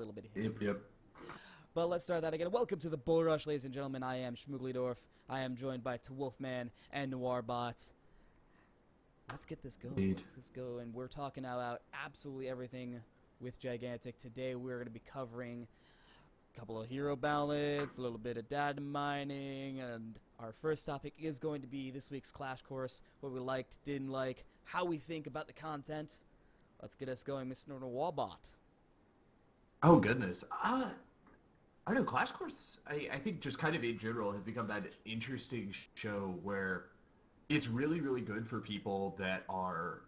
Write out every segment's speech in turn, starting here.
little bit of history. Yep. But let's start that again. Welcome to the Bull Rush, ladies and gentlemen. I am Schmooglydorf. I am joined by Wolfman and Noirbot. Let's get this going. Indeed. Let's go. And we're talking about absolutely everything with Gigantic. Today we're going to be covering a couple of hero ballads, a little bit of data mining, and our first topic is going to be this week's Clash Course, what we liked, didn't like, how we think about the content. Let's get us going, Mr. Noirbot. Oh, goodness. I don't know, Clash Course, I think just kind of in general has become that interesting show where it's really, really good for people that are,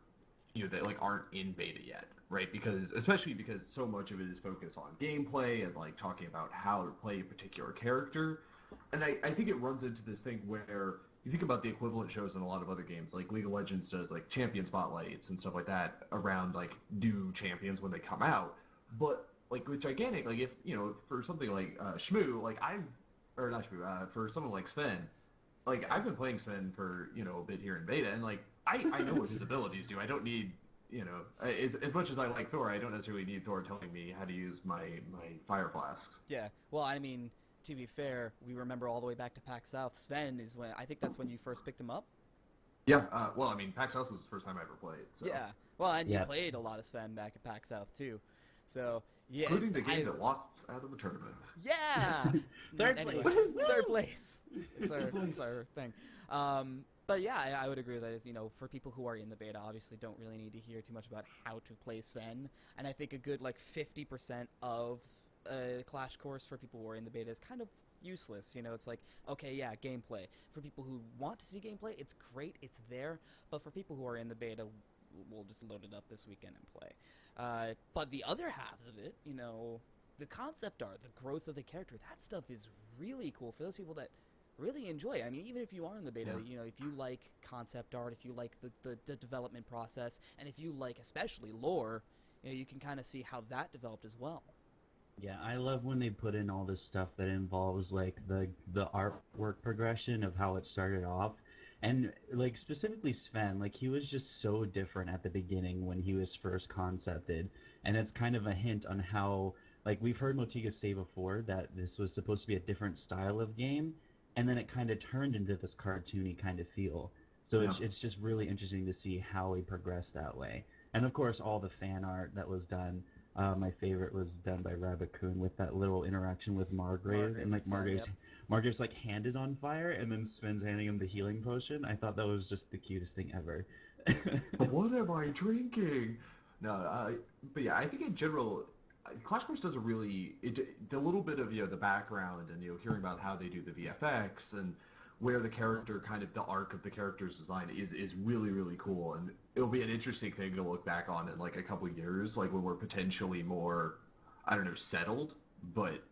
that like aren't in beta yet, right? Especially because so much of it is focused on gameplay and like talking about how to play a particular character. And I think it runs into this thing where you think about the equivalent shows in a lot of other games, like League of Legends does like champion spotlights and stuff like that around like new champions when they come out. But like with Gigantic, like if for something like Shmoo, like for someone like Sven, like I've been playing Sven for a bit here in beta, and like I know what his abilities do. I don't need as much as I like Thor, I don't necessarily need Thor telling me how to use my fire flasks. Yeah, well, I mean, to be fair, we remember all the way back to PAX South. Sven is I think that's when you first picked him up. Yeah, well, I mean, PAX South was the first time I ever played. So. Yeah, well, and you played a lot of Sven back at PAX South too. So, yeah. Including the game that lost out of the tournament. Yeah! Third place. Third place. It's our thing. But yeah, I would agree with that. For people who are in the beta, obviously don't really need to hear too much about how to play Sven. And I think a good, 50% of Clash Course for people who are in the beta is kind of useless. It's like, okay, yeah, gameplay. For people who want to see gameplay, it's great, it's there. But for people who are in the beta, we'll just load it up this weekend and play. But the other halves of it, the concept art, the growth of the character, that stuff is really cool for those people that really enjoy it. I mean, even if you are in the beta, if you like concept art, if you like the development process, and if you like especially lore, you can kind of see how that developed as well. Yeah, I love when they put in all this stuff that involves like the artwork progression of how it started off. And, specifically Sven, he was just so different at the beginning when he was first concepted. And it's kind of a hint on how, we've heard Motiga say before that this was supposed to be a different style of game, and then it kind of turned into this cartoony kind of feel. So it's just really interesting to see how he progressed that way. And, of course, all the fan art that was done. My favorite was done by Rabbit-kun with that little interaction with Margrave. And, Margrave's, hand is on fire, and then Sven's handing him the healing potion. I thought that was just the cutest thing ever. What am I drinking? No, but yeah, I think in general, Clash Course does the little bit of, the background and, hearing about how they do the VFX and where the character, kind of the arc of the character's design is really, really cool. And it'll be an interesting thing to look back on in, a couple of years, when we're potentially more, I don't know, settled. But,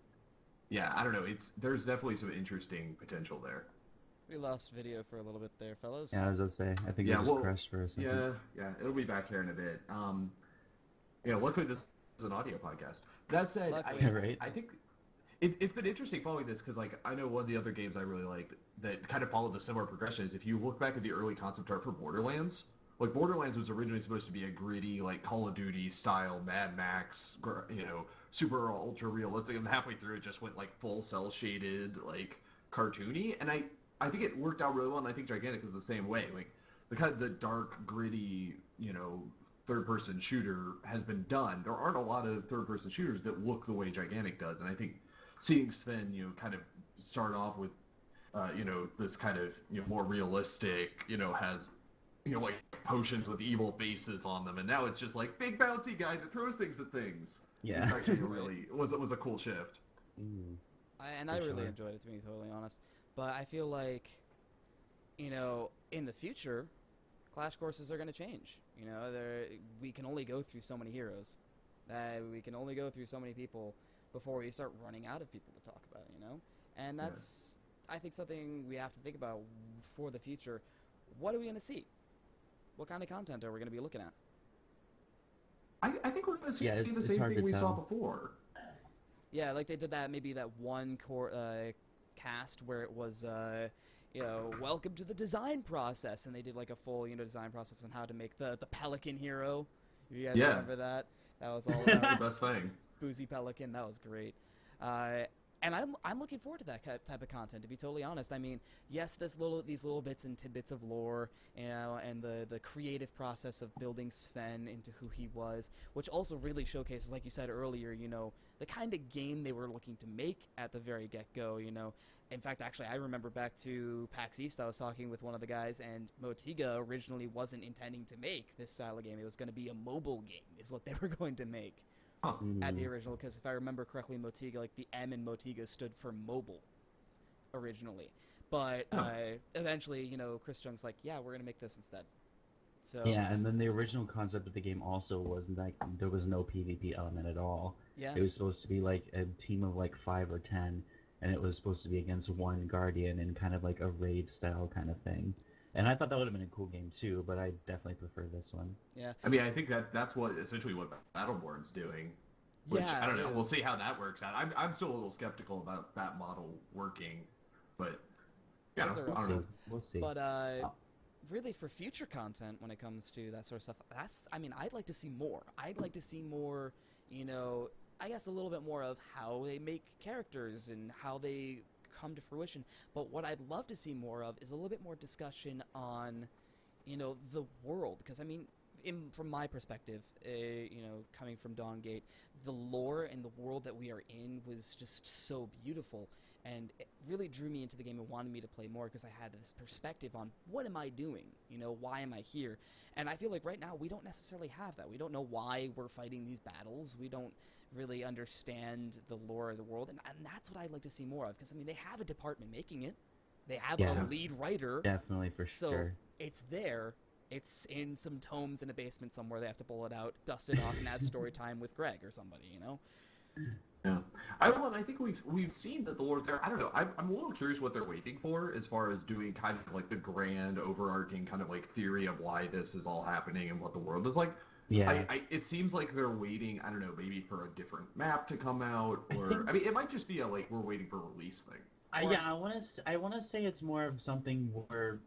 yeah, I don't know. There's definitely some interesting potential there. We lost video for a little bit there, fellas. Yeah, I was going to say, I think it just crashed for a second. Yeah, it'll be back here in a bit. Luckily this is an audio podcast. That said, I think it's been interesting following this because, I know one of the other games I really liked that kind of followed the similar progression is if you look back at the early concept art for Borderlands, Borderlands was originally supposed to be a gritty, Call of Duty style Mad Max, super ultra realistic, and halfway through it just went full cell shaded, cartoony, and I think it worked out really well, and I think Gigantic is the same way. The kind of the dark, gritty, third-person shooter has been done. There aren't a lot of third-person shooters that look the way Gigantic does, and I think seeing Sven, kind of start off with, this kind of, more realistic, has, potions with evil faces on them, and now it's just big bouncy guy that throws things at things. Yeah. It's actually was a cool shift. I really enjoyed it, to be totally honest. But I feel in the future, Clash Courses are going to change. We can only go through so many heroes. We can only go through so many people before we start running out of people to talk about, And that's, I think, something we have to think about for the future. What are we going to see? What kind of content are we going to be looking at? I think we're going to see the same thing we saw before. Yeah, they did that one cast where it was, welcome to the design process, and they did a full, design process on how to make the Pelican hero. You guys remember that? That was all That's the best thing. Boozy Pelican. That was great. And I'm looking forward to that type of content, to be totally honest. I mean, yes, these little bits and tidbits of lore, you know, and the creative process of building Sven into who he was, which also really showcases, like you said earlier, you know, the kind of game they were looking to make at the very get-go, you know. In fact, actually, I remember back to PAX East, I was talking with one of the guys, and Motiga originally wasn't intending to make this style of game. It was going to be a mobile game, is what they were going to make. At the original, because if I remember correctly, Motiga, like the M in Motiga stood for mobile originally, but eventually, you know, Chris Jung's like, yeah, we're gonna make this instead. So yeah, and then the original concept of the game also was like there was no PvP element at all. Yeah, it was supposed to be like a team of like 5 or 10, and it was supposed to be against one guardian in kind of like a raid style kind of thing. And I thought that would have been a cool game too, but I definitely prefer this one. Yeah. I mean, I think that's what essentially what Battleborn's doing. Which, yeah, I don't know. We'll see how that works out. I'm still a little skeptical about that model working, but yeah, I don't know. We'll see. But really, for future content when it comes to that sort of stuff, I mean, I'd like to see more. I'd like to see more, you know, I guess a little bit more of how they make characters and how they come to fruition. But what I'd love to see more of is a little bit more discussion on, you know, the world. Because, I mean, from my perspective, you know, coming from Dawngate, the lore and the world that we are in was just so beautiful. And it really drew me into the game and wanted me to play more because I had this perspective on what am I doing? You know, why am I here? And I feel like right now we don't necessarily have that. We don't know why we're fighting these battles. We don't really understand the lore of the world. And that's what I'd like to see more of because, I mean, they have a department making it. They have a lead writer. Definitely, for sure. So it's there. It's in some tomes in a basement somewhere. They have to pull it out, dust it off, and have story time with Greg or somebody, you know? Yeah. I think we've seen that the lore there. I don't know. I'm a little curious what they're waiting for as far as doing kind of like the grand overarching kind of like theory of why this is all happening and what the world is like. Yeah. It seems like they're waiting, I don't know, maybe for a different map to come out, or I mean, it might just be a like we're waiting for a release thing. I want to say it's more of something where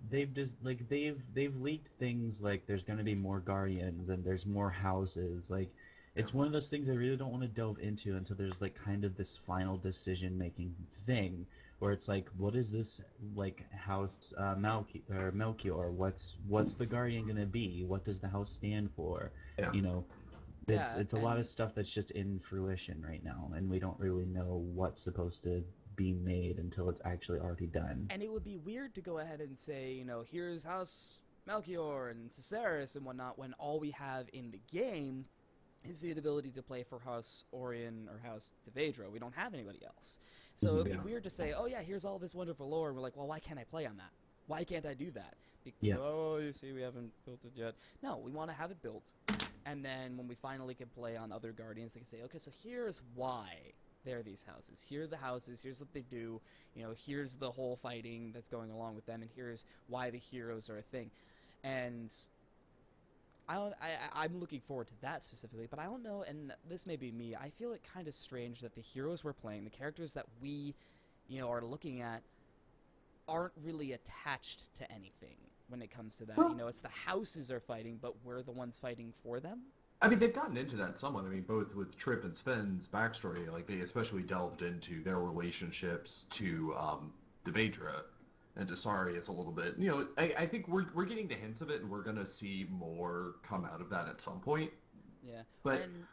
they've leaked things like there's going to be more guardians and there's more houses. Like it's one of those things I really don't want to delve into until there's like kind of this final decision making thing where it's like, what is this like house Melchior? What's the guardian going to be? What does the house stand for? Yeah. You know. It's a lot of stuff that's just in fruition right now, and we don't really know what's supposed to be made until it's actually already done. And it would be weird to go ahead and say, you know, here's House Melchior and Caceres and whatnot, when all we have in the game is the ability to play for House Orion or House Devedra. We don't have anybody else. So it'd be weird to say, oh yeah, here's all this wonderful lore, and we're like, well, why can't I play on that? Why can't I do that? Because, oh, you see, we haven't built it yet. No, we want to have it built. And then when we finally can play on other Guardians, they can say, okay, so here's why there are these houses. Here are the houses. Here's what they do. You know, here's the whole fighting that's going along with them, and here's why the heroes are a thing. And I'm looking forward to that specifically, but I don't know, and this may be me, I feel it kind of strange that the heroes we're playing, the characters that we, you know, are looking at, aren't really attached to anything when it comes to that. You know, it's the houses are fighting, but we're the ones fighting for them. I mean, they've gotten into that somewhat. I mean, both with Tripp and Sven's backstory, like they especially delved into their relationships to Devedra and to Sarius a little bit. You know, I think we're getting the hints of it, and we're gonna see more come out of that at some point. Yeah, but and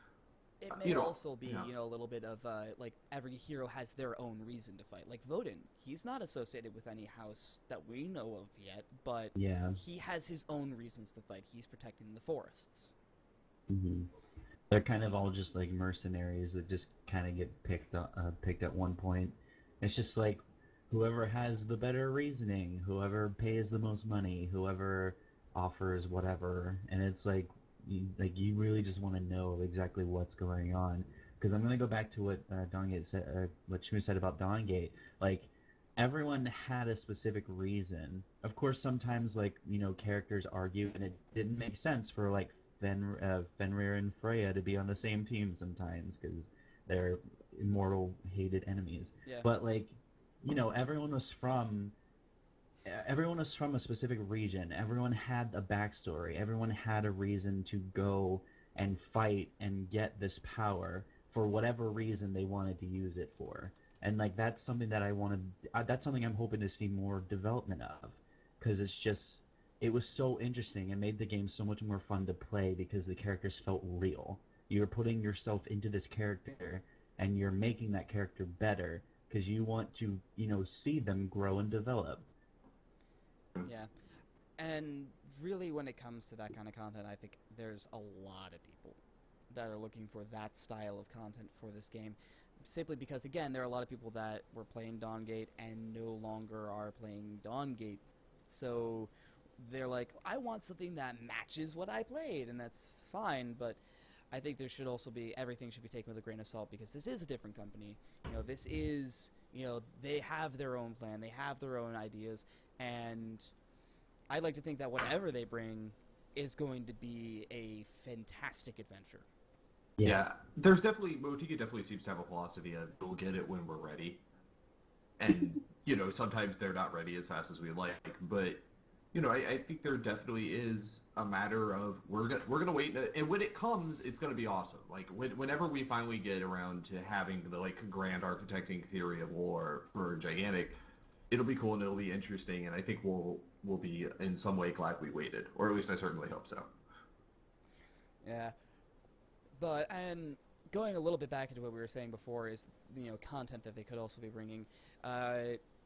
it may also be, you know, a little bit of like every hero has their own reason to fight. Like Vodin, he's not associated with any house that we know of yet, but he has his own reasons to fight. He's protecting the forests. Mm-hmm. They're kind of all just like mercenaries that just kind of get picked at one point. It's just like whoever has the better reasoning, whoever pays the most money, whoever offers whatever, and it's like you really just want to know exactly what's going on. Because I'm going to go back to what Dawngate said, what Shmoo said about Dawngate. Like everyone had a specific reason. Of course, sometimes like you know characters argue, and it didn't make sense for like Fenrir and Freya to be on the same team sometimes because they're immortal hated enemies. Yeah. But like, you know, everyone was from a specific region. Everyone had a backstory. Everyone had a reason to go and fight and get this power for whatever reason they wanted to use it for. And like that's something that that's something I'm hoping to see more development of, because it was so interesting. It made the game so much more fun to play because the characters felt real. You're putting yourself into this character and you're making that character better because you want to, see them grow and develop. Yeah. And really, when it comes to that kind of content, I think there's a lot of people that are looking for that style of content for this game. Simply because, again, there are a lot of people that were playing Dawngate and no longer are playing Dawngate. So they're like, I want something that matches what I played, and that's fine, but I think there should also be, everything should be taken with a grain of salt, because this is a different company. This is, they have their own plan, they have their own ideas, and I'd like to think that whatever they bring is going to be a fantastic adventure. Yeah, there's definitely, Motika definitely seems to have a philosophy of we'll get it when we're ready. And, sometimes they're not ready as fast as we like, but, I think there definitely is a matter of we're gonna wait, and when it comes, it's gonna be awesome. Like, whenever we finally get around to having the, grand architecting theory of war for Gigantic, it'll be cool and it'll be interesting, and I think we'll be in some way glad we waited, or at least I certainly hope so. Yeah. But, and going a little bit back into what we were saying before is, content that they could also be bringing.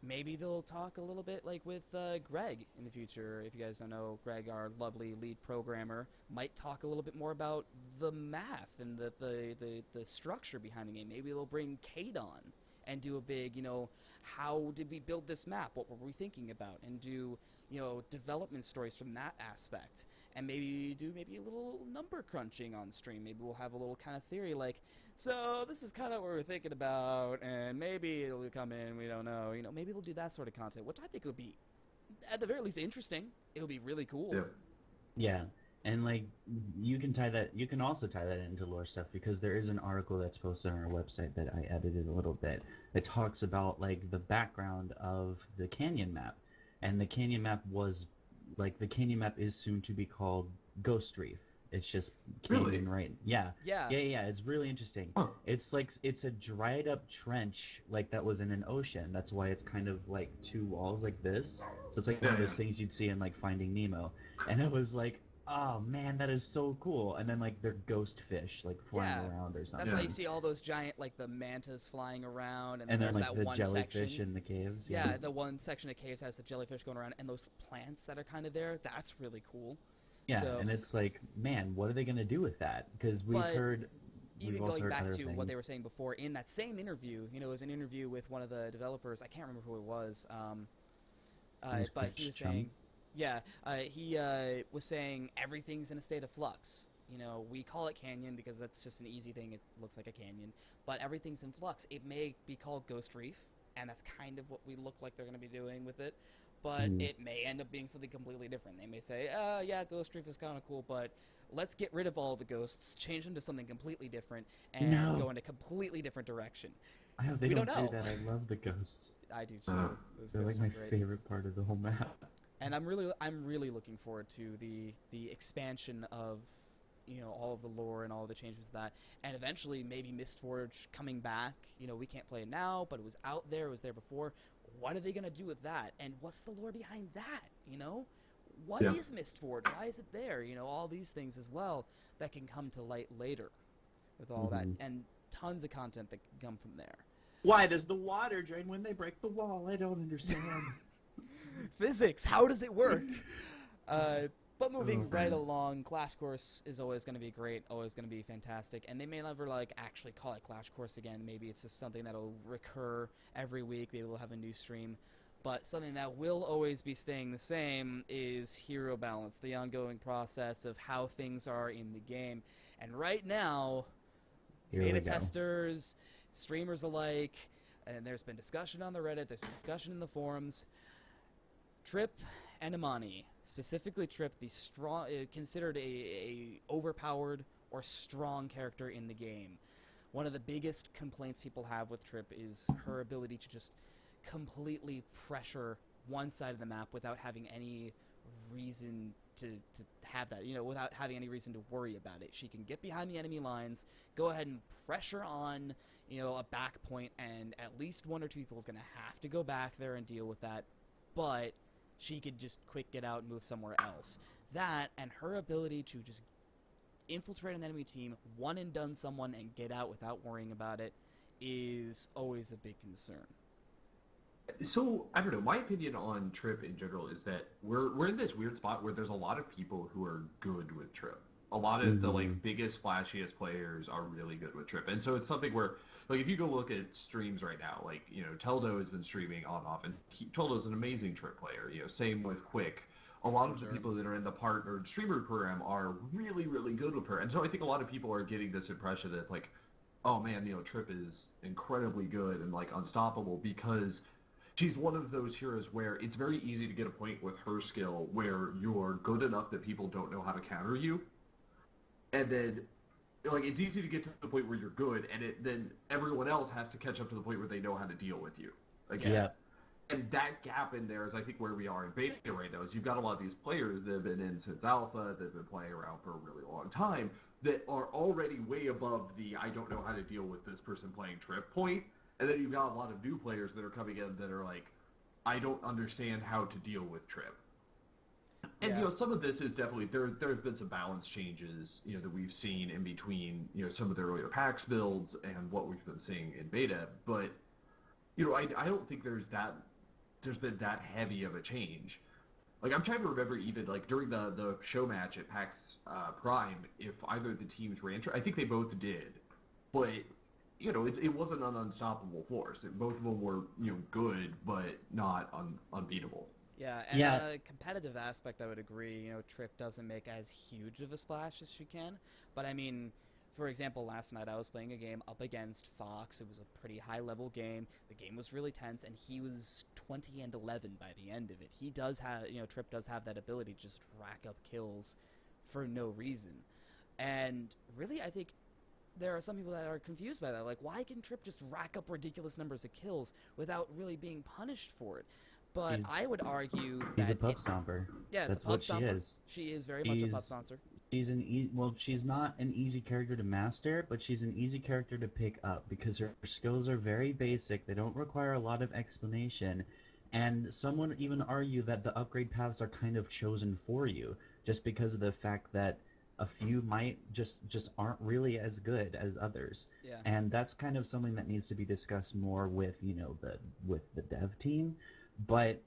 Maybe they'll talk a little bit, with Greg in the future. If you guys don't know, Greg, our lovely lead programmer, might talk a little bit more about the math and the structure behind the game. Maybe they'll bring Kate on and do a big, how did we build this map? What were we thinking about? And do, development stories from that aspect. And maybe do a little number crunching on stream. Maybe we'll have a little kind of theory so this is kind of what we're thinking about, and maybe it'll come in, we don't know. Maybe they'll do that sort of content, which I think would be, at the very least, interesting. It would be really cool. Yeah. And you can also tie that into lore stuff, because there is an article that's posted on our website that I edited a little bit that talks about the background of the canyon map. And the canyon map is soon to be called Ghost Reef. It's just canyon, really? Right? Yeah. Yeah. It's really interesting. Huh. It's it's a dried up trench that was in an ocean. That's why it's kind of two walls like this. So it's one of those things you'd see in Finding Nemo. And it was oh man, that is so cool. And then they're ghost fish flying around or something. That's why you see all those giant the mantas flying around, and then there's that the one jellyfish section in the caves. Yeah, the one section of caves has the jellyfish going around, and those plants that are kind of there. That's really cool. Yeah, and it's man, what are they going to do with that? Because we've heard. Even going back to what they were saying before, in that same interview, it was an interview with one of the developers. I can't remember who it was, but he was saying, he was saying everything's in a state of flux. We call it canyon because that's just an easy thing. It looks like a canyon, but everything's in flux. It may be called Ghost Reef, and that's kind of what we look like they're going to be doing with it. But it may end up being something completely different. They may say, Ghost Reef is kind of cool, but let's get rid of all the ghosts, change them to something completely different, and go in a completely different direction. I hope they don't do that. I love the ghosts. I do too. They're my favorite part of the whole map. And I'm really looking forward to the expansion of all of the lore and all of the changes to that, and eventually maybe Mistforge coming back. We can't play it now, but it was out there, it was there before. What are they going to do with that? And what's the lore behind that? What is Mistforge? Why is it there? All these things as well that can come to light later with all that, and tons of content that can come from there. Why does the water drain when they break the wall? I don't understand. Physics, how does it work? But moving right along, Clash Course is always going to be great, always going to be fantastic, and they may never actually call it Clash Course again. Maybe it's just something that'll recur every week. Maybe we'll have a new stream. But something that will always be staying the same is hero balance, the ongoing process of how things are in the game. And right now, beta testers, streamers alike, and there's been discussion on the Reddit, there's been discussion in the forums. Tripp and Imani, specifically Tripp, the strong, considered a overpowered or strong character in the game. One of the biggest complaints people have with Tripp is her ability to just completely pressure one side of the map without having any reason to have that, without having any reason to worry about it. She can get behind the enemy lines, go ahead and pressure on, a back point, and at least one or two people is going to have to go back there and deal with that, but she could just quick get out and move somewhere else. That, and her ability to just infiltrate an enemy team, one and done someone, and get out without worrying about it, is always a big concern. So, I don't know, my opinion on Tripp in general is that we're in this weird spot where there's a lot of people who are good with Tripp. A lot of the biggest, flashiest players are really good with Tripp. And so it's something where, if you go look at streams right now, Teldo has been streaming on and off, and Teldo's an amazing Tripp player. Same with Quick. A lot of the people that are in the partnered streamer program are really, really good with her. And so I think a lot of people are getting this impression that it's like, oh man, Tripp is incredibly good and unstoppable, because she's one of those heroes where it's very easy to get a point with her skill where you're good enough that people don't know how to counter you. And then, it's easy to get to the point where you're good, and then everyone else has to catch up to the point where they know how to deal with you again. Yeah. And that gap in there is, I think, where we are in beta right now, is you've got a lot of these players that have been in since alpha, that have been playing around for a really long time, that are already way above the I don't know how to deal with this person playing Tripp point. And then you've got a lot of new players that are coming in that are like, I don't understand how to deal with Tripp. And, some of this is definitely, there's been some balance changes, that we've seen in between, some of the earlier PAX builds and what we've been seeing in beta. But, I don't think there's been that heavy of a change. I'm trying to remember even, during the show match at PAX Prime, if either of the teams ran, I think they both did. But, it wasn't an unstoppable force. Both of them were, good, but not unbeatable. Yeah, and a competitive aspect, I would agree. Tripp doesn't make as huge of a splash as she can. But, I mean, for example, last night I was playing a game up against Fox. It was a pretty high-level game. The game was really tense, and he was 20-11 by the end of it. He does have, Tripp does have that ability to just rack up kills for no reason. And really, I think there are some people that are confused by that. Why can Tripp just rack up ridiculous numbers of kills without really being punished for it? But I would argue that he's a pup stomper. Yeah, that's what she is. She is very much a pup stomper. She's not an easy character to master, but she's an easy character to pick up because her skills are very basic. They don't require a lot of explanation, and some would even argue that the upgrade paths are kind of chosen for you, just because of the fact that a few might just aren't really as good as others. Yeah. And that's kind of something that needs to be discussed more with the dev team. But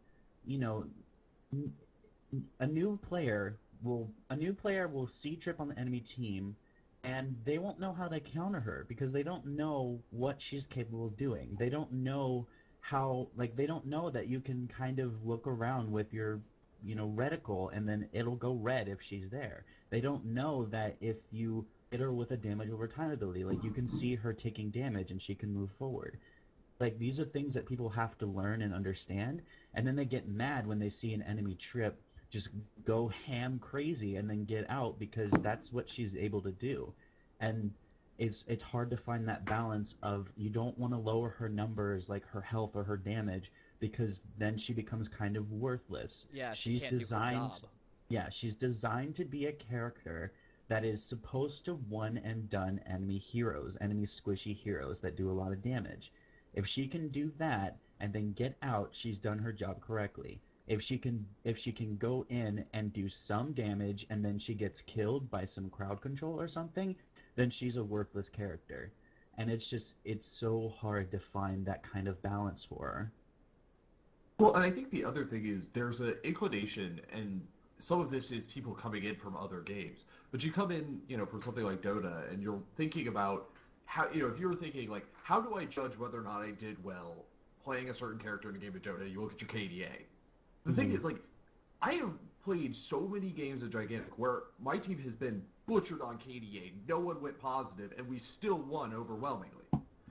a new player will see Tripp on the enemy team, and they won't know how to counter her because they don't know what she's capable of doing. They don't know how, they don't know that you can kind of look around with your reticle and then it'll go red if she's there. They don't know that if you hit her with a damage over time ability, you can see her taking damage and she can move forward. These are things that people have to learn and understand, and then they get mad when they see an enemy Tripp just go ham crazy and then get out because that's what she's able to do. And it's hard to find that balance of, you don't want to lower her numbers, her health or her damage, because then she becomes kind of worthless. Yeah, she's designed. Yeah, she's designed to be a character that is supposed to one and done enemy squishy heroes that do a lot of damage. If she can do that and then get out, she's done her job correctly. If she can go in and do some damage and then she gets killed by some crowd control or something, then she's a worthless character. And it's so hard to find that kind of balance for her. Well, and I think the other thing is there's an inclination, and some of this is people coming in from other games. But you come in, from something like Dota, and you're thinking about how, if you were thinking, how do I judge whether or not I did well playing a certain character in a game of Dota? You look at your KDA. The thing is, I have played so many games of Gigantic where my team has been butchered on KDA. No one went positive, and we still won overwhelmingly.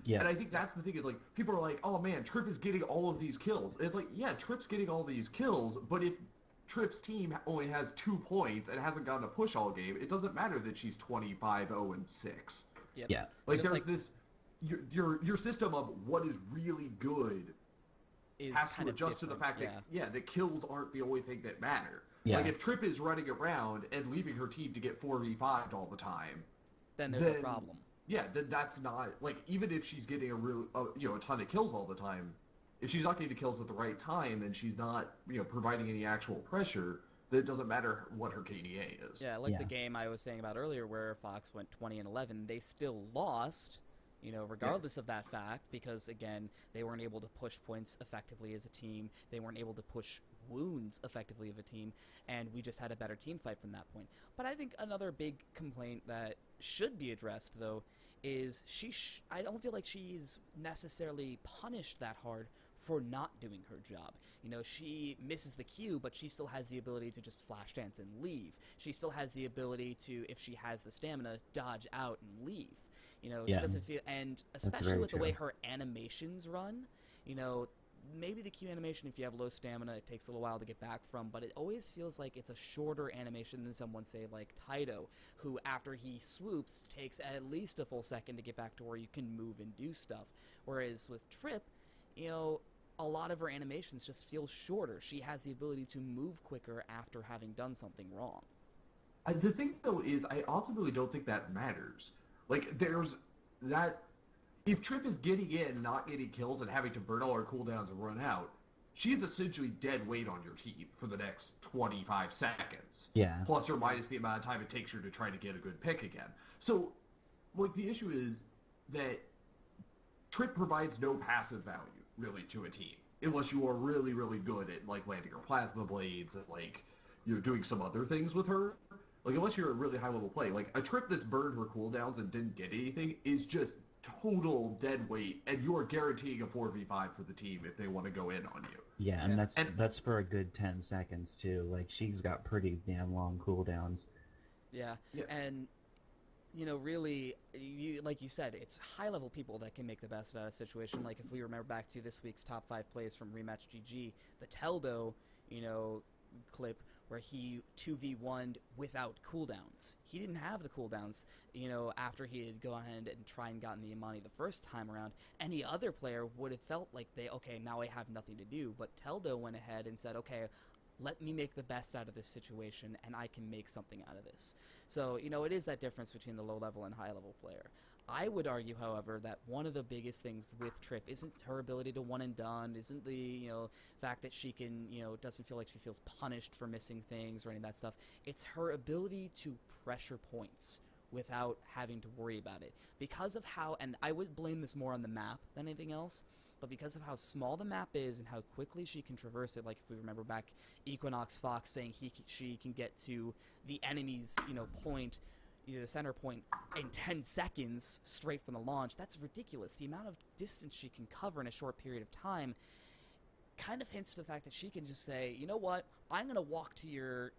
Yeah. And I think that's the thing is, people are like, oh man, Tripp is getting all of these kills. And it's yeah, Tripp's getting all these kills, but if Tripp's team only has 2 points and hasn't gotten a push all game, it doesn't matter that she's 25-0-6. Yep. Yeah. There's this your system of what is really good has kind to of adjust to the fact that that kills aren't the only thing that matter. Yeah. Like if Tripp is running around and leaving her team to get 4v5'd all the time, then there's a problem. Yeah, then that's not like, even if she's getting a ton of kills all the time, if she's not getting the kills at the right time and she's not providing any actual pressure, then it doesn't matter what her KDA is. Yeah, the game I was saying about earlier where Fox went 20-11, they still lost, regardless of that fact, because again, they weren't able to push points effectively as a team. They weren't able to push wounds effectively of a team, and we just had a better team fight from that point. But I think another big complaint that should be addressed, though, is I don't feel like she's necessarily punished that hard for not doing her job. She misses the cue, but she still has the ability to just flash dance and leave. She still has the ability to, if she has the stamina, dodge out and leave. She doesn't feel, and especially with the way her animations run, maybe the Q animation, if you have low stamina, it takes a little while to get back from, but it always feels like it's a shorter animation than someone, say, like Taito, who, after he swoops, takes at least a full second to get back to where you can move and do stuff. Whereas with Tripp, a lot of her animations just feel shorter. She has the ability to move quicker after having done something wrong. The thing, though, is I ultimately don't think that matters. Like, there's that... If Tripp is getting in, not getting kills, and having to burn all her cooldowns and run out, she's essentially dead weight on your team for the next 25 seconds. Yeah. Plus or minus the amount of time it takes her to try to get a good pick again. So, like, the issue is that Tripp provides no passive value, really, to a team. Unless you are really, really good at, like, landing her plasma blades and, like, doing some other things with her. Like, unless you're a really high-level play. Like, a Tripp that's burned her cooldowns and didn't get anything is just total dead weight, and you are guaranteeing a 4v5 for the team if they want to go in on you. Yeah, and that's for a good 10 seconds, too. Like, she's got pretty damn long cooldowns. Yeah. And... really, like you said, it's high-level people that can make the best out of a situation. Like, if we remember back to this week's top 5 plays from Rematch GG, the Teldo, clip where he 2v1'd without cooldowns. He didn't have the cooldowns, after he had gone ahead and tried and gotten the Imani the first time around. Any other player would have felt like now I have nothing to do. But Teldo went ahead and said, okay, let me make the best out of this situation, and I can make something out of this. So, it is that difference between the low-level and high-level player. I would argue, however, that one of the biggest things with Tripp isn't her ability to one and done, isn't the, fact that she can, doesn't feel like she feels punished for missing things or any of that stuff. It's her ability to pressure points without having to worry about it. Because of how, and I would blame this more on the map than anything else, but because of how small the map is and how quickly she can traverse it, like if we remember back Equinox Fox saying she can get to the enemy's, point, the center point, in 10 seconds straight from the launch, that's ridiculous. The amount of distance she can cover in a short period of time kind of hints to the fact that she can just say, you know what, I'm going to walk to your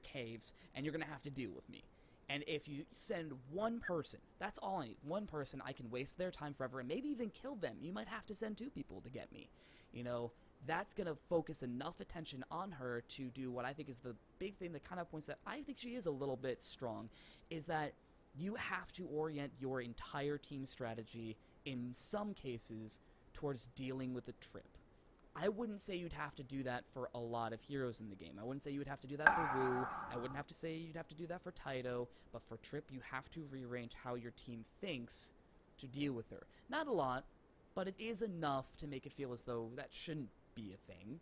caves, and you're going to have to deal with me. And if you send one person, that's all I need. One person, I can waste their time forever and maybe even kill them. You might have to send 2 people to get me. That's going to focus enough attention on her to do what I think is the big thing that kind of points that I think she is a little bit strong, is that you have to orient your entire team strategy in some cases towards dealing with the Tripp. I wouldn't say you'd have to do that for a lot of heroes in the game. I wouldn't say you would have to do that for Wu. I wouldn't have to say you'd have to do that for Taito. But for Tripp, you have to rearrange how your team thinks to deal with her. Not a lot, but it is enough to make it feel as though that shouldn't be a thing.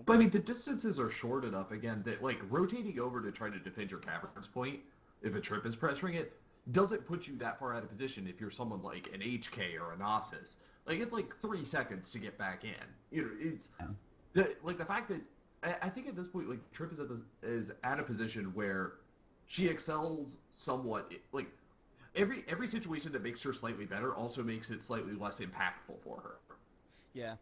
But I mean, the distances are short enough, again, that, like, rotating over to try to defend your Cavern's point, if a Tripp is pressuring it, doesn't put you that far out of position if you're someone like an HK or a Gnosis. Like, it's like 3 seconds to get back in. It's the fact that I think at this point, like, Tripp is at a position where she excels somewhat. Like, every situation that makes her slightly better also makes it slightly less impactful for her. Yeah.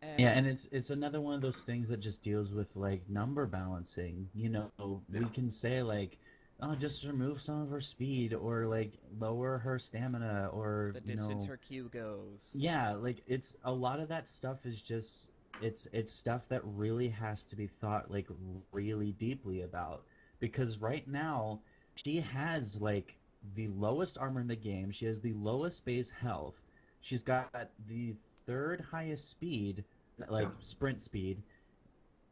And it's another one of those things that just deals with, like, number balancing. We can say, like, oh, just remove some of her speed, or, like, lower her stamina, or the distance her Q goes. Yeah, like, it's a lot of that stuff is just it's stuff that really has to be thought, like, really deeply about, because right now she has, like, the lowest armor in the game. She has the lowest base health. She's got the 3rd highest speed, like sprint speed,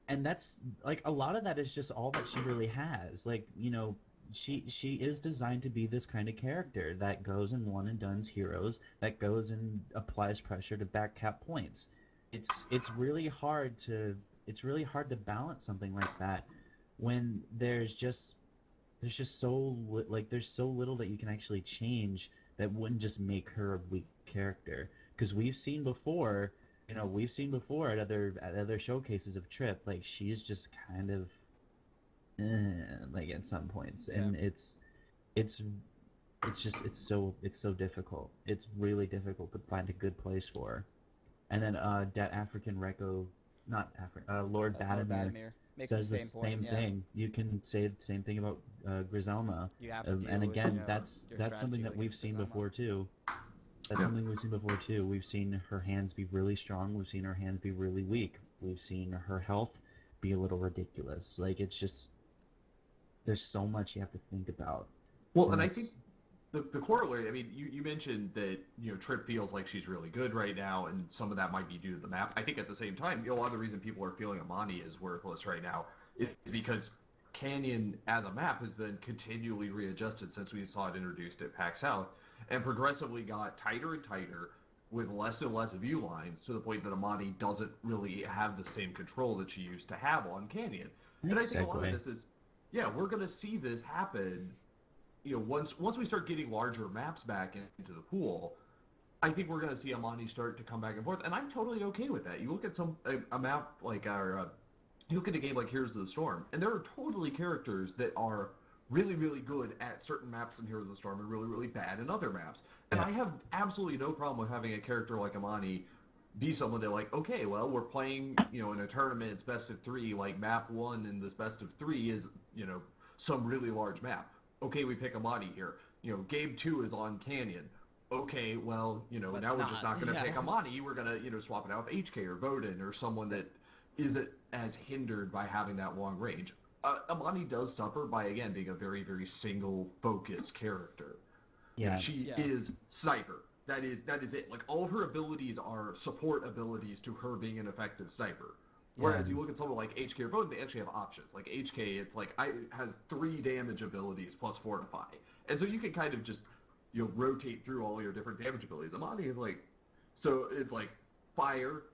and that's like a lot of that is just all that she really has. Like, you know, she is designed to be this kind of character that goes and one and done's heroes, that goes and applies pressure to back cap points. It's really hard to balance something like that when there's just there's so little that you can actually change that wouldn't just make her a weak character. Because we've seen before, you know, at other showcases of Tripp, like she's just kind of like at some points, and it's it's so difficult. It's really difficult to find a good place for her. And then that African Reco, not African, Lord Badamir makes says the the same same thing. You can say the same thing about Griselma. You have to deal and again, with, that's something that we've seen before too. That's something we've seen before too. We've seen her hands be really strong. We've seen her hands be really weak. We've seen her health be a little ridiculous. Like, it's just, there's so much you have to think about. Well, and I think the corollary, I mean, you mentioned that, you know, Tripp feels like she's really good right now, and some of that might be due to the map. I think at the same time, you know, a lot of the reason people are feeling Imani is worthless right now is because Canyon as a map has been continually readjusted since we saw it introduced at PAX South, and progressively got tighter and tighter with less and less view lines, to the point that Imani doesn't really have the same control that she used to have on Canyon. And I think a lot of this is, we're going to see this happen. You know, once we start getting larger maps back into the pool, I think we're going to see Imani start to come back and forth, and I'm totally okay with that. You look at a map like you look at a game like Heroes of the Storm, and there are totally characters that are really, really good at certain maps in Heroes of the Storm and really, really bad in other maps. And I have absolutely no problem with having a character like Imani be someone that, like, okay, well, we're playing, you know, in a tournament, it's best of 3, like map 1 in this best of 3 is, you know, some really large map. Okay, we pick Imani here. You know, game 2 is on Canyon. Okay, well, you know, now we're just not going to pick Imani. We're going to, you know, swap it out with HK or Voden or someone that isn't as hindered by having that long range. Imani does suffer by, again, being a very, very single-focused character. Yeah. You know, she is sniper. That is it. Like, all of her abilities are support abilities to her being an effective sniper. Whereas you look at someone like HK or Voden, they actually have options. Like HK, it's like has 3 damage abilities plus Fortify, and so you can kind of just, you know, rotate through all your different damage abilities. Imani is like, so it's like fire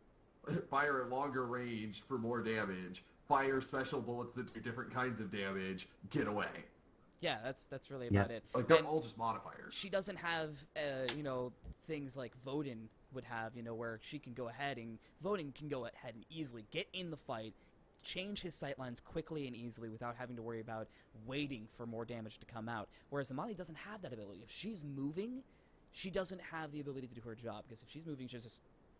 at longer range for more damage, fire special bullets that do different kinds of damage, get away. Yeah, that's really about it. Like, they're all just modifiers. She doesn't have, you know, things like Voden would have, you know, where she can go ahead and Voden can go ahead and easily get in the fight, change his sightlines quickly and easily without having to worry about waiting for more damage to come out. Whereas Imani doesn't have that ability. If she's moving, she doesn't have the ability to do her job, because if she's moving,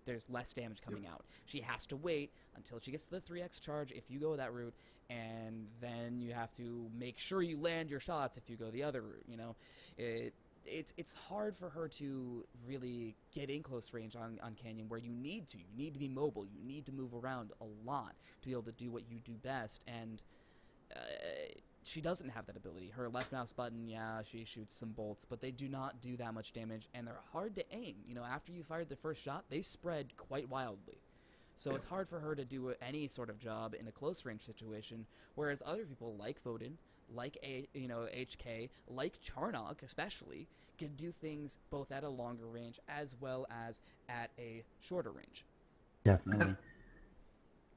there's less damage coming out. She has to wait until she gets to the 3x charge if you go that route, and then you have to make sure you land your shots if you go the other route, you know. It's hard for her to really get in close range on Canyon, where you need to be mobile, you need to move around a lot to be able to do what you do best, and she doesn't have that ability. Her left mouse button, she shoots some bolts, but they do not do that much damage, and they're hard to aim. You know, after you fired the first shot, they spread quite wildly. So it's hard for her to do any sort of job in a close range situation, whereas other people like Voden, like HK, like Charnock especially, can do things both at a longer range as well as at a shorter range. Definitely.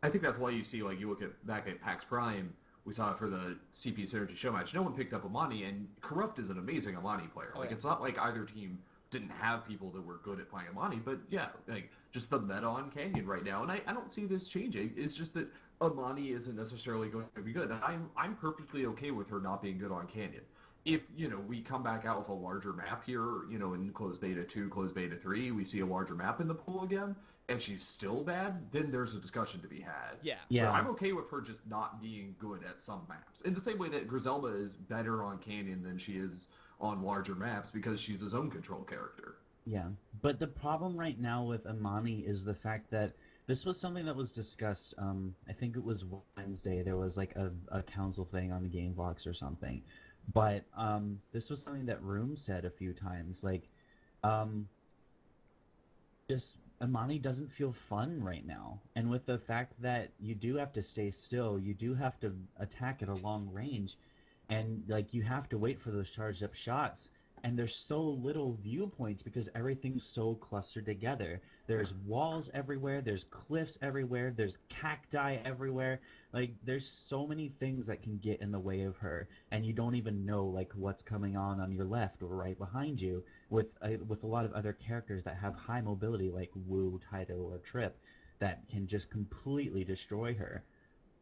I think that's why you see, like, you look back at PAX Prime, we saw it for the CP Synergy show match. No one picked up Imani, and Corrupt is an amazing Imani player. It's not like either team didn't have people that were good at playing Imani, but like, just the meta on Canyon right now, and I don't see this changing. It's just that Imani isn't necessarily going to be good, and I'm perfectly okay with her not being good on Canyon. If, you know, we come back out with a larger map here, you know, in closed beta 2, closed beta 3, we see a larger map in the pool again, and she's still bad, then there's a discussion to be had. Yeah. But I'm okay with her just not being good at some maps. In the same way that Griselma is better on Canyon than she is on larger maps, because she's a zone control character. Yeah, but the problem right now with Imani is the fact that this was something that was discussed, I think it was Wednesday, there was like a council thing on the Gamebox or something. But this was something that Room said a few times, like, just Imani doesn't feel fun right now. And with the fact that you do have to stay still, you do have to attack at a long range, and like you have to wait for those charged up shots. And there's so little viewpoints because everything's so clustered together. There's walls everywhere, there's cliffs everywhere, there's cacti everywhere. Like there's so many things that can get in the way of her, and you don't even know like what's coming on your left or right behind you with a lot of other characters that have high mobility like Wu, Taito, or Tripp that can just completely destroy her.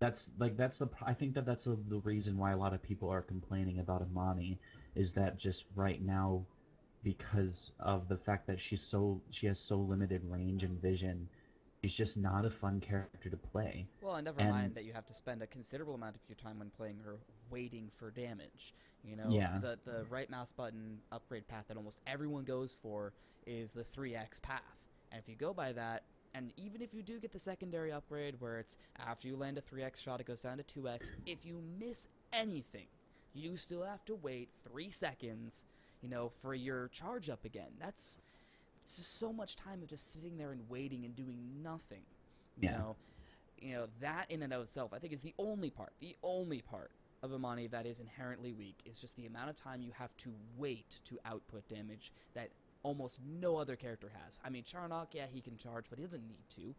I think that's the reason why a lot of people are complaining about Imani is that just right now because of the fact that she has so limited range and vision, she's just not a fun character to play. Well, and never mind that you have to spend a considerable amount of your time when playing her waiting for damage. You know, yeah. the right mouse button upgrade path that almost everyone goes for is the 3x path. And if you go by that, and even if you do get the secondary upgrade where it's after you land a 3x shot, it goes down to 2x, if you miss anything, you still have to wait 3 seconds, you know, for your charge up again. It's just so much time of just sitting there and waiting and doing nothing. You know, that in and of itself, I think is the only part of Imani that is inherently weak, is just the amount of time you have to wait to output damage that almost no other character has. I mean, Charnock, yeah, he can charge, but he doesn't need to.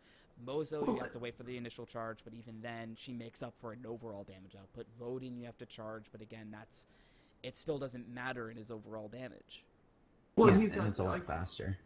Mozo, you have to wait for the initial charge, but even then, she makes up for an overall damage output. Vodin, you have to charge, but again, it still doesn't matter in his overall damage. Well, yeah, it's a lot faster.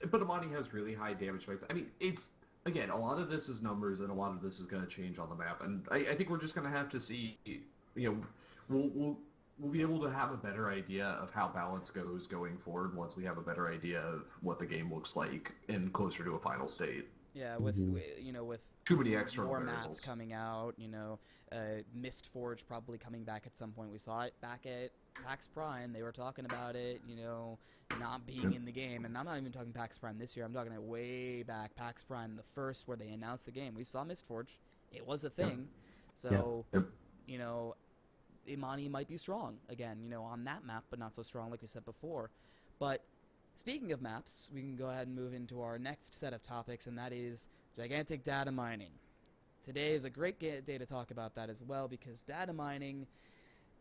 But Imani has really high damage spikes. I mean, it's, again, a lot of this is numbers, and a lot of this is going to change on the map. And I think we're just going to have to see, you know, we'll be able to have a better idea of how balance goes going forward once we have a better idea of what the game looks like and closer to a final state. Yeah, with you know, with too many external more variables. maps coming out, you know, Mistforge probably coming back at some point. We saw it back at PAX Prime. They were talking about it, you know, not being in the game. And I'm not even talking PAX Prime this year. I'm talking way back, PAX Prime, the first where they announced the game. We saw Mistforge. It was a thing. So, you know, Imani might be strong again, you know, on that map, but not so strong like we said before. But speaking of maps, we can go ahead and move into our next set of topics, and that is gigantic data mining. Today is a great day to talk about that as well, because data mining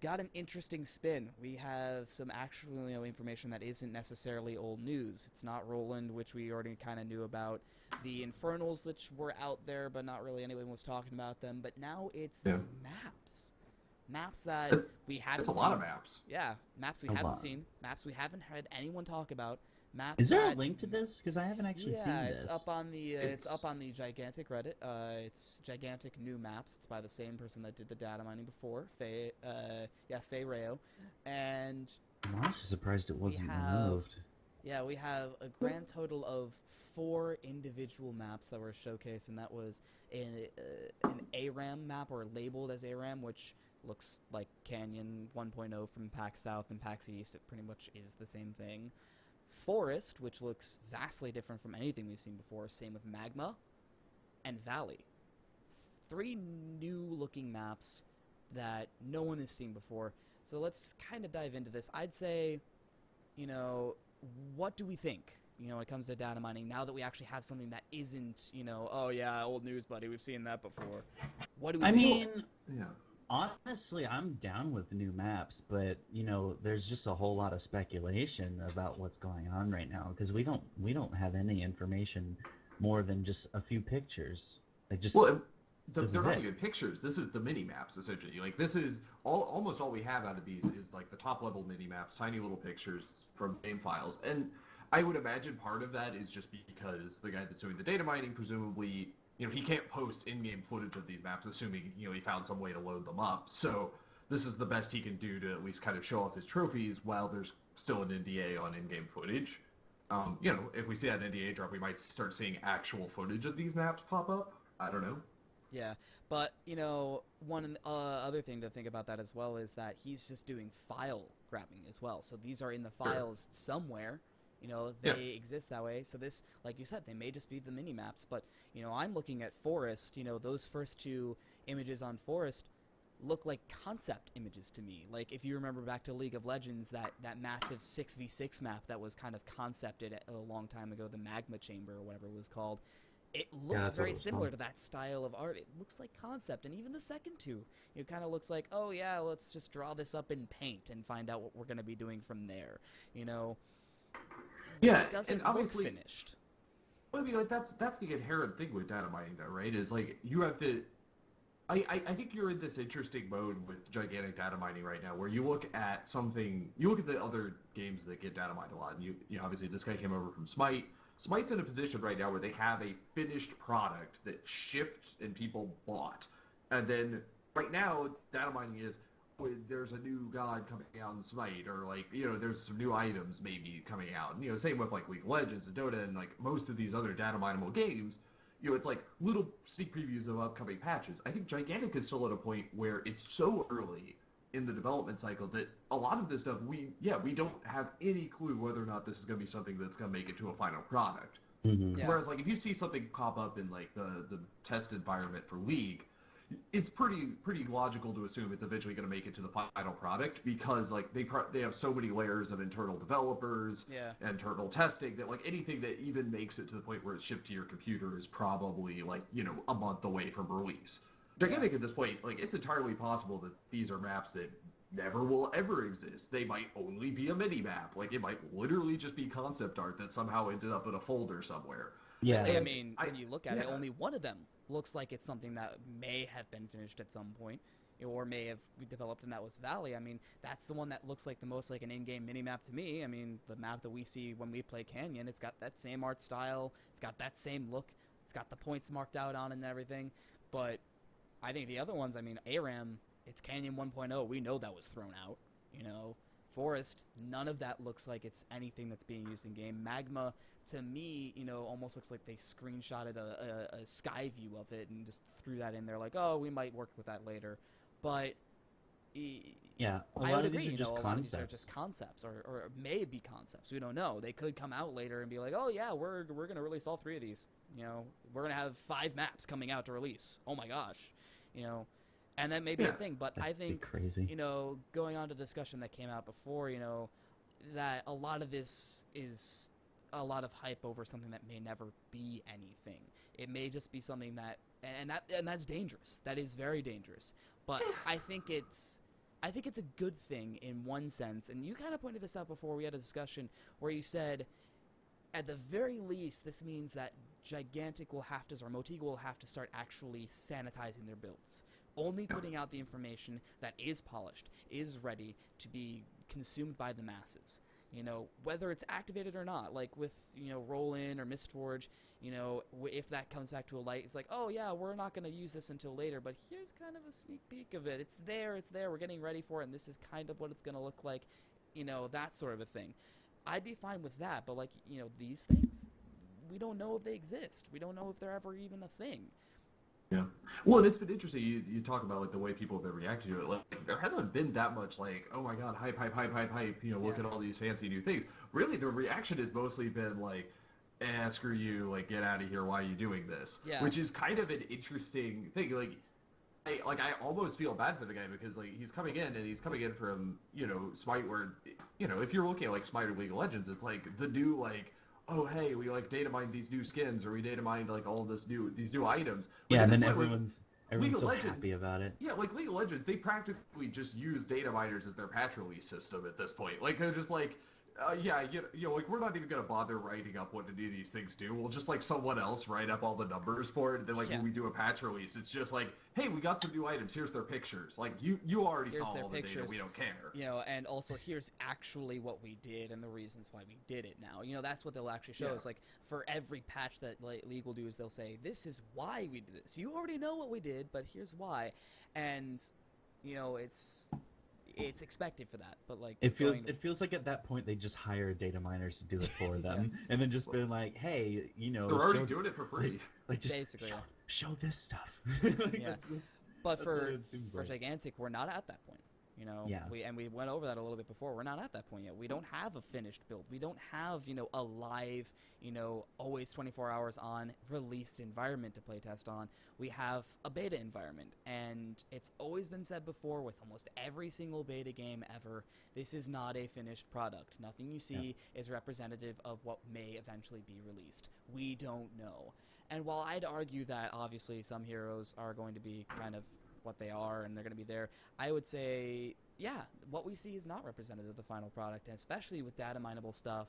got an interesting spin. We have some actual, you know, information that isn't necessarily old news. It's not Roland, which we already kind of knew about. The Infernals, which were out there, but not really anyone was talking about them. But now it's maps. Maps that we haven't seen. It's a lot of maps. Yeah, maps we haven't seen. Maps we haven't heard anyone talk about. Maps. Is there a link to this? Because I haven't actually seen this. Yeah, it's up on the Gigantic Reddit. It's Gigantic New Maps. It's by the same person that did the data mining before, Faye Rayo. And I'm honestly surprised it wasn't removed. Yeah, we have a grand total of 4 individual maps that were showcased, and that was an ARAM map, or labeled as ARAM, which looks like Canyon 1.0 from PAX South and PAX East. It pretty much is the same thing. Forest, which looks vastly different from anything we've seen before. Same with Magma and Valley. 3 new-looking maps that no one has seen before. So let's kind of dive into this. I'd say, you know, what do we think, you know, when it comes to data mining, now that we actually have something that isn't, you know, oh yeah, old news, buddy, we've seen that before. What do we think? Honestly, I'm down with new maps, but you know, there's just a whole lot of speculation about what's going on right now because we don't have any information more than just a few pictures. They're not even pictures. This is the mini maps essentially. Like this is almost all we have out of these is like the top level mini maps, tiny little pictures from game files, and I would imagine part of that is just because the guy that's doing the data mining presumably, you know, he can't post in-game footage of these maps, assuming, you know, he found some way to load them up. So this is the best he can do to at least kind of show off his trophies while there's still an NDA on in-game footage. You know, if we see that NDA drop, we might start seeing actual footage of these maps pop up. I don't know. Yeah, but, you know, one other thing to think about that as well is that he's just doing file grabbing as well. So these are in the files somewhere. You know, they exist that way. So this, like you said, they may just be the mini-maps. But, you know, I'm looking at Forest. You know, those first 2 images on Forest, look like concept images to me. Like, if you remember back to League of Legends, that massive 6v6 map that was kind of concepted a long time ago, the Magma Chamber or whatever it was called, it looks very similar to that style of art. It looks like concept, and even the second two, it kind of looks like, oh yeah, let's just draw this up in paint and find out what we're going to be doing from there, you know? Yeah, it doesn't and obviously, look finished. Well, I mean, like, that's the inherent thing with data mining, though, right? Is, like, you have to... I think you're in this interesting mode with gigantic data mining right now, where you look at something... You look at the other games that get data mined a lot, and you know, obviously, this guy came over from Smite. Smite's in a position right now where they have a finished product that shipped and people bought. And then, right now, data mining is... there's a new god coming out in Smite, or, like, you know, there's some new items maybe coming out. And, you know, same with, like, League of Legends and Dota and, like, most of these other data mineable games. You know, it's like little sneak previews of upcoming patches. I think Gigantic is still at a point where it's so early in the development cycle that a lot of this stuff, we don't have any clue whether or not this is going to be something that's going to make it to a final product. Mm-hmm. Yeah. Whereas, like, if you see something pop up in, like, the test environment for League, it's pretty logical to assume it's eventually going to make it to the final product, because, like, they have so many layers of internal developers, internal testing, that, like, anything that even makes it to the point where it's shipped to your computer is probably, like, you know, a month away from release. Gigantic at this point, like, it's entirely possible that these are maps that never will ever exist. They might only be a mini map. Like, it might literally just be concept art that somehow ended up in a folder somewhere. Yeah. I mean, when you look at it, only one of them looks like it's something that may have been finished at some point, or may have developed, and that was Valley. I mean, that's the one that looks like the most like an in-game mini-map to me. I mean, the map that we see when we play Canyon, it's got that same art style, it's got that same look, it's got the points marked out on it and everything, but I think the other ones, I mean, ARAM, it's Canyon 1.0, we know that was thrown out, you know. Forest, none of that looks like it's anything that's being used in-game. Magma, to me, you know, almost looks like they screenshotted a sky view of it and just threw that in there like, oh, we might work with that later. But yeah, I would agree, you know, a lot of these are just concepts, or may be concepts. We don't know. They could come out later and be like, oh, yeah, we're going to release all 3 of these. You know, we're going to have 5 maps coming out to release. Oh, my gosh. You know, and that may be a thing, but I think, crazy. You know, going on to discussion that came out before, you know, that a lot of this is a lot of hype over something that may never be anything. It may just be something that, and that's dangerous. That is very dangerous. But I think it's a good thing in one sense, and you kind of pointed this out before we had a discussion where you said, at the very least, this means that Gigantic will have to, or Motiga will have to start actually sanitizing their builds. Only putting out the information that is polished, is ready to be consumed by the masses. You know, whether it's activated or not, like with, you know, Roll-In or Mistforge, you know, if that comes back to a light, it's like, oh yeah, we're not going to use this until later, but here's kind of a sneak peek of it. It's there, we're getting ready for it, and this is kind of what it's going to look like, you know, that sort of a thing. I'd be fine with that, but, like, you know, these things, we don't know if they exist. We don't know if they're ever even a thing. Yeah. Well, and it's been interesting. You talk about, like, the way people have been reacting to it. Like, there hasn't been that much, like, oh my god, hype, you know, look at all these fancy new things. Really, the reaction has mostly been like, screw you, like, get out of here, why are you doing this? Yeah. Which is kind of an interesting thing. Like, I almost feel bad for the guy, because, like, he's coming in from, you know, Smite, where, you know, if you're looking at, like, Smite or League of Legends, it's like the new, like, oh hey, we, like, data mined these new skins, or we data mined, like, all these new items. But and then everyone's so Legends, happy about it. Yeah, like League of Legends, they practically just use data miners as their patch release system at this point. Like, they're just like, you know, like, we're not even gonna bother writing up what any of these things do. We'll just, like, someone else write up all the numbers for it, and then, like, when we do a patch release, it's just like, hey, we got some new items, here's their pictures. Like, you already saw all the data, we don't care. You know, and also here's actually what we did and the reasons why we did it now. You know, that's what they'll actually show is, like, for every patch that, like, League will do is they'll say, this is why we did this. You already know what we did, but here's why. And, you know, it's expected for that, but, like, it feels like at that point they just hire data miners to do it for them, and then just been like, hey, you know, they're already doing it for free. Like just basically, show this stuff. Like, but for Gigantic, we're not at that point. You know, Yeah. we went over that a little bit before. We're not at that point yet. We don't have a finished build. We don't have, you know, a live, you know, always 24 hours on released environment to playtest on. We have a beta environment, and it's always been said before with almost every single beta game ever, this is not a finished product. Nothing you see is representative of what may eventually be released. We don't know. And while I'd argue that obviously some heroes are going to be kind of what they are and they're going to be there, I would say, yeah, what we see is not representative of the final product, and especially with data mineable stuff,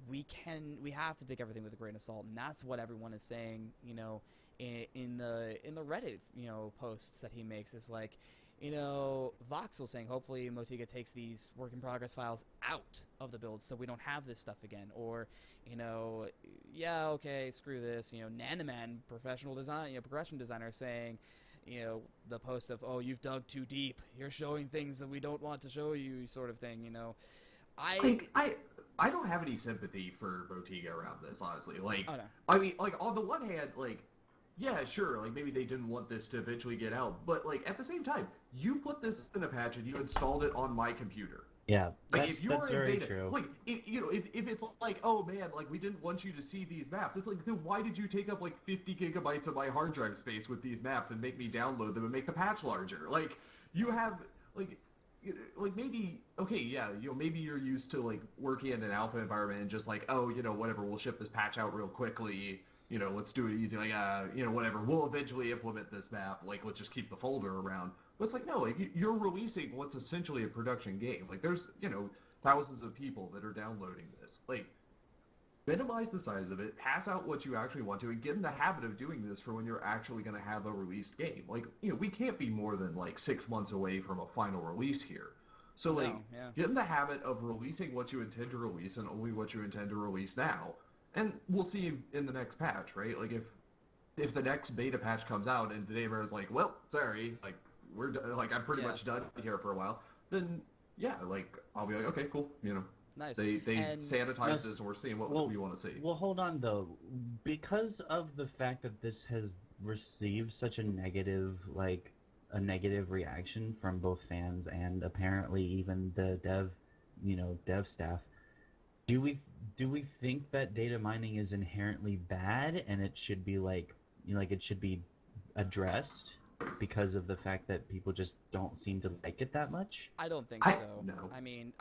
we have to take everything with a grain of salt, and that's what everyone is saying, you know, in the Reddit, you know, posts that he makes. It's like, you know, Voxel saying hopefully Motiga takes these work in progress files out of the build so we don't have this stuff again, or, you know, yeah, okay, screw this, you know, Nanoman, professional design, you know, progression designer, saying, you know, the post of, oh, you've dug too deep, you're showing things that we don't want to show you, sort of thing, you know. I don't have any sympathy for Motiga around this, honestly. Like, oh, no. I mean, like, on the one hand, like, yeah, sure, like, maybe they didn't want this to eventually get out, but, like, at the same time, you put this in a patch and you installed it on my computer. Yeah, like, that's very true. Like, if it's like, oh man, like, we didn't want you to see these maps, it's like, then why did you take up like 50 gigabytes of my hard drive space with these maps and make me download them and make the patch larger? Like, you have, like maybe, okay, yeah, you know, maybe you're used to like working in an alpha environment and just like, oh, you know, whatever, we'll ship this patch out real quickly, you know, let's do it easy, like, you know, whatever, we'll eventually implement this map, like, let's just keep the folder around. But it's like, no, like, you're releasing what's essentially a production game. Like, there's, you know, thousands of people that are downloading this. Like, minimize the size of it, pass out what you actually want to, and get in the habit of doing this for when you're actually going to have a released game. Like, you know, we can't be more than, like, 6 months away from a final release here. So, like, get in the habit of releasing what you intend to release and only what you intend to release now. And we'll see in the next patch, right? Like, if the next beta patch comes out and Dave is like, well, sorry, like, I'm pretty much done here for a while, then yeah, like, I'll be like, okay, cool, you know. Nice. They sanitized this and we're seeing what we want to see. Well, hold on though, because of the fact that this has received such a negative reaction from both fans and apparently even the dev staff. Do we think that data mining is inherently bad and it should be it should be addressed because of the fact that people just don't seem to like it that much? I don't think so. No. I mean,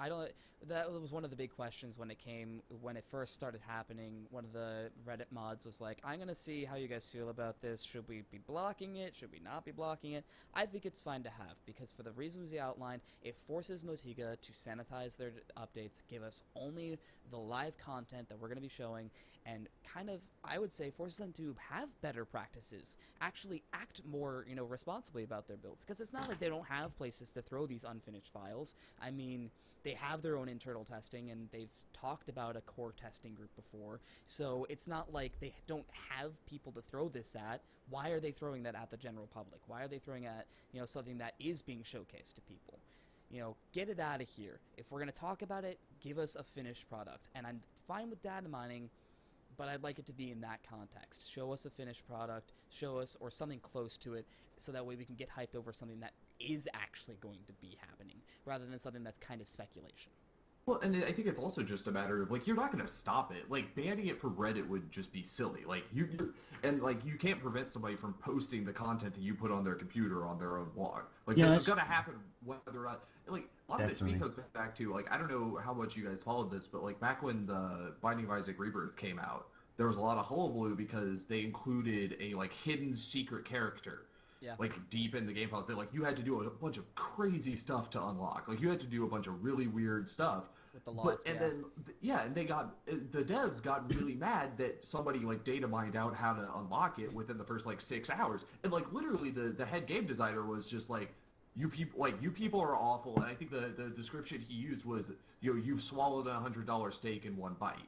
that was one of the big questions when it first started happening. One of the Reddit mods was like, I'm going to see how you guys feel about this. Should we be blocking it? Should we not be blocking it? I think it's fine to have, because for the reasons we outlined, it forces Motiga to sanitize their updates, give us only the live content that we're going to be showing, and kind of, I would say, forces them to have better practices, actually act more, you know, responsibly about their builds, because it's not like they don't have places to throw these unfinished files. I mean, they have their own internal testing, and they've talked about a core testing group before, so it's not like they don't have people to throw this at. Why are they throwing that at the general public? Why are they throwing at, you know, something that is being showcased to people? You know, get it out of here. If we're going to talk about it, give us a finished product. And I'm fine with data mining, but I'd like it to be in that context. Show us a finished product, show us, or something close to it, so that way we can get hyped over something that is actually going to be happening, rather than something that's kind of speculation. Well, and I think it's also just a matter of, like, you're not going to stop it. Like, banning it for Reddit would just be silly. Like, you can't prevent somebody from posting the content that you put on their computer on their own blog. Like, this is going to happen whether or not, like, a lot of it to me comes back to, like, I don't know how much you guys followed this, but, like, back when the Binding of Isaac Rebirth came out, there was a lot of hullabaloo because they included a, like, hidden secret character. Yeah. Like, deep in the game files, you had to do a bunch of crazy stuff to unlock. Like, you had to do a bunch of really weird stuff. With the loss, and the devs got really mad that somebody, like, data mined out how to unlock it within the first, like, 6 hours. And, like, literally the head game designer was just like, you people are awful. And I think the description he used was, you know, you've swallowed $100 steak in one bite.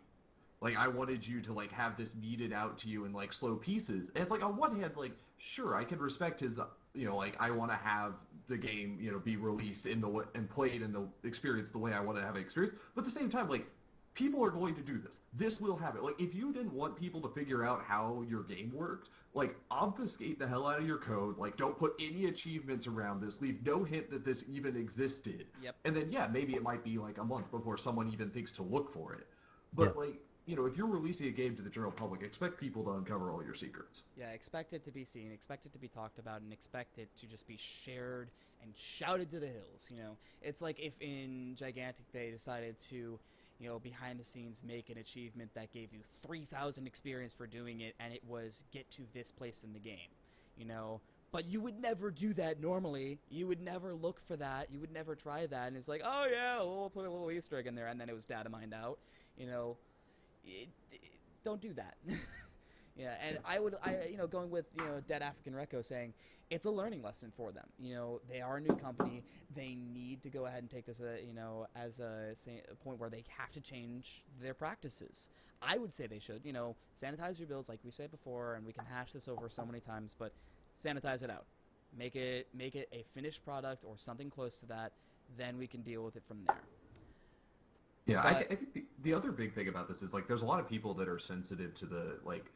Like, I wanted you to, like, have this meted out to you in, like, slow pieces. And it's like, on one hand, like, sure, I can respect his, you know, like, I want to have the game, you know, be released and played and the experience the way I want to have it experienced. But at the same time, like, people are going to do this. This will happen. Like, if you didn't want people to figure out how your game worked, like, obfuscate the hell out of your code. Like, don't put any achievements around this. Leave no hint that this even existed. Yep. And then, yeah, maybe it might be, like, a month before someone even thinks to look for it. But, like, you know, if you're releasing a game to the general public, expect people to uncover all your secrets. Yeah, expect it to be seen, expect it to be talked about, and expect it to just be shared and shouted to the hills, you know? It's like if in Gigantic they decided to, you know, behind the scenes make an achievement that gave you 3,000 experience for doing it, and it was get to this place in the game, you know? But you would never do that normally. You would never look for that. You would never try that. And it's like, oh yeah, we'll put a little Easter egg in there, and then it was data mined out, you know? Don't do that. Yeah, and you know, going with, you know, Dead African Reco saying it's a learning lesson for them. You know, they are a new company. They need to go ahead and take this, you know, as a point where they have to change their practices. I would say they should, you know, sanitize your builds like we said before, and we can hash this over so many times, but sanitize it out. Make it a finished product or something close to that. Then we can deal with it from there. Yeah, I think the other big thing about this is, like, there's a lot of people that are sensitive to the, like,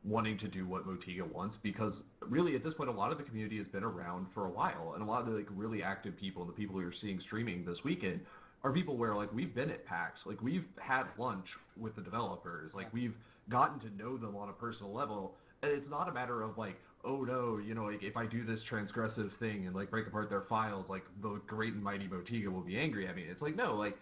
wanting to do what Motiga wants, because really at this point a lot of the community has been around for a while, and a lot of the, like, really active people and the people you're seeing streaming this weekend are people where, like, we've been at PAX, like, we've had lunch with the developers, like, we've gotten to know them on a personal level, and it's not a matter of, like, oh no, you know, like, if I do this transgressive thing and, like, break apart their files, like, the great and mighty Motiga will be angry at me. It's like, no, like,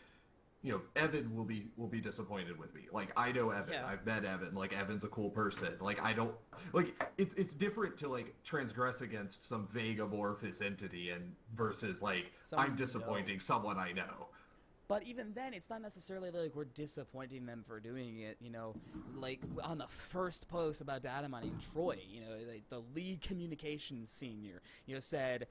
you know, Evan will be disappointed with me. Like, I know Evan. Yeah. I've met Evan. Like, Evan's a cool person. Like, I don't, like, it's different to, like, transgress against some vague amorphous entity and versus, like, I'm disappointing someone I know. But even then, it's not necessarily like we're disappointing them for doing it, you know. Like, on the first post about data mining, Troy, you know, like, the lead communications senior, you know, said,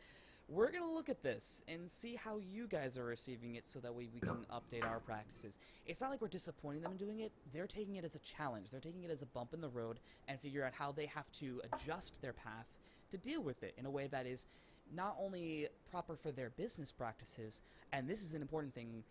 we're going to look at this and see how you guys are receiving it so that we can update our practices. It's not like we're disappointing them in doing it. They're taking it as a challenge. They're taking it as a bump in the road and figure out how they have to adjust their path to deal with it in a way that is not only proper for their business practices, and this is an important thing,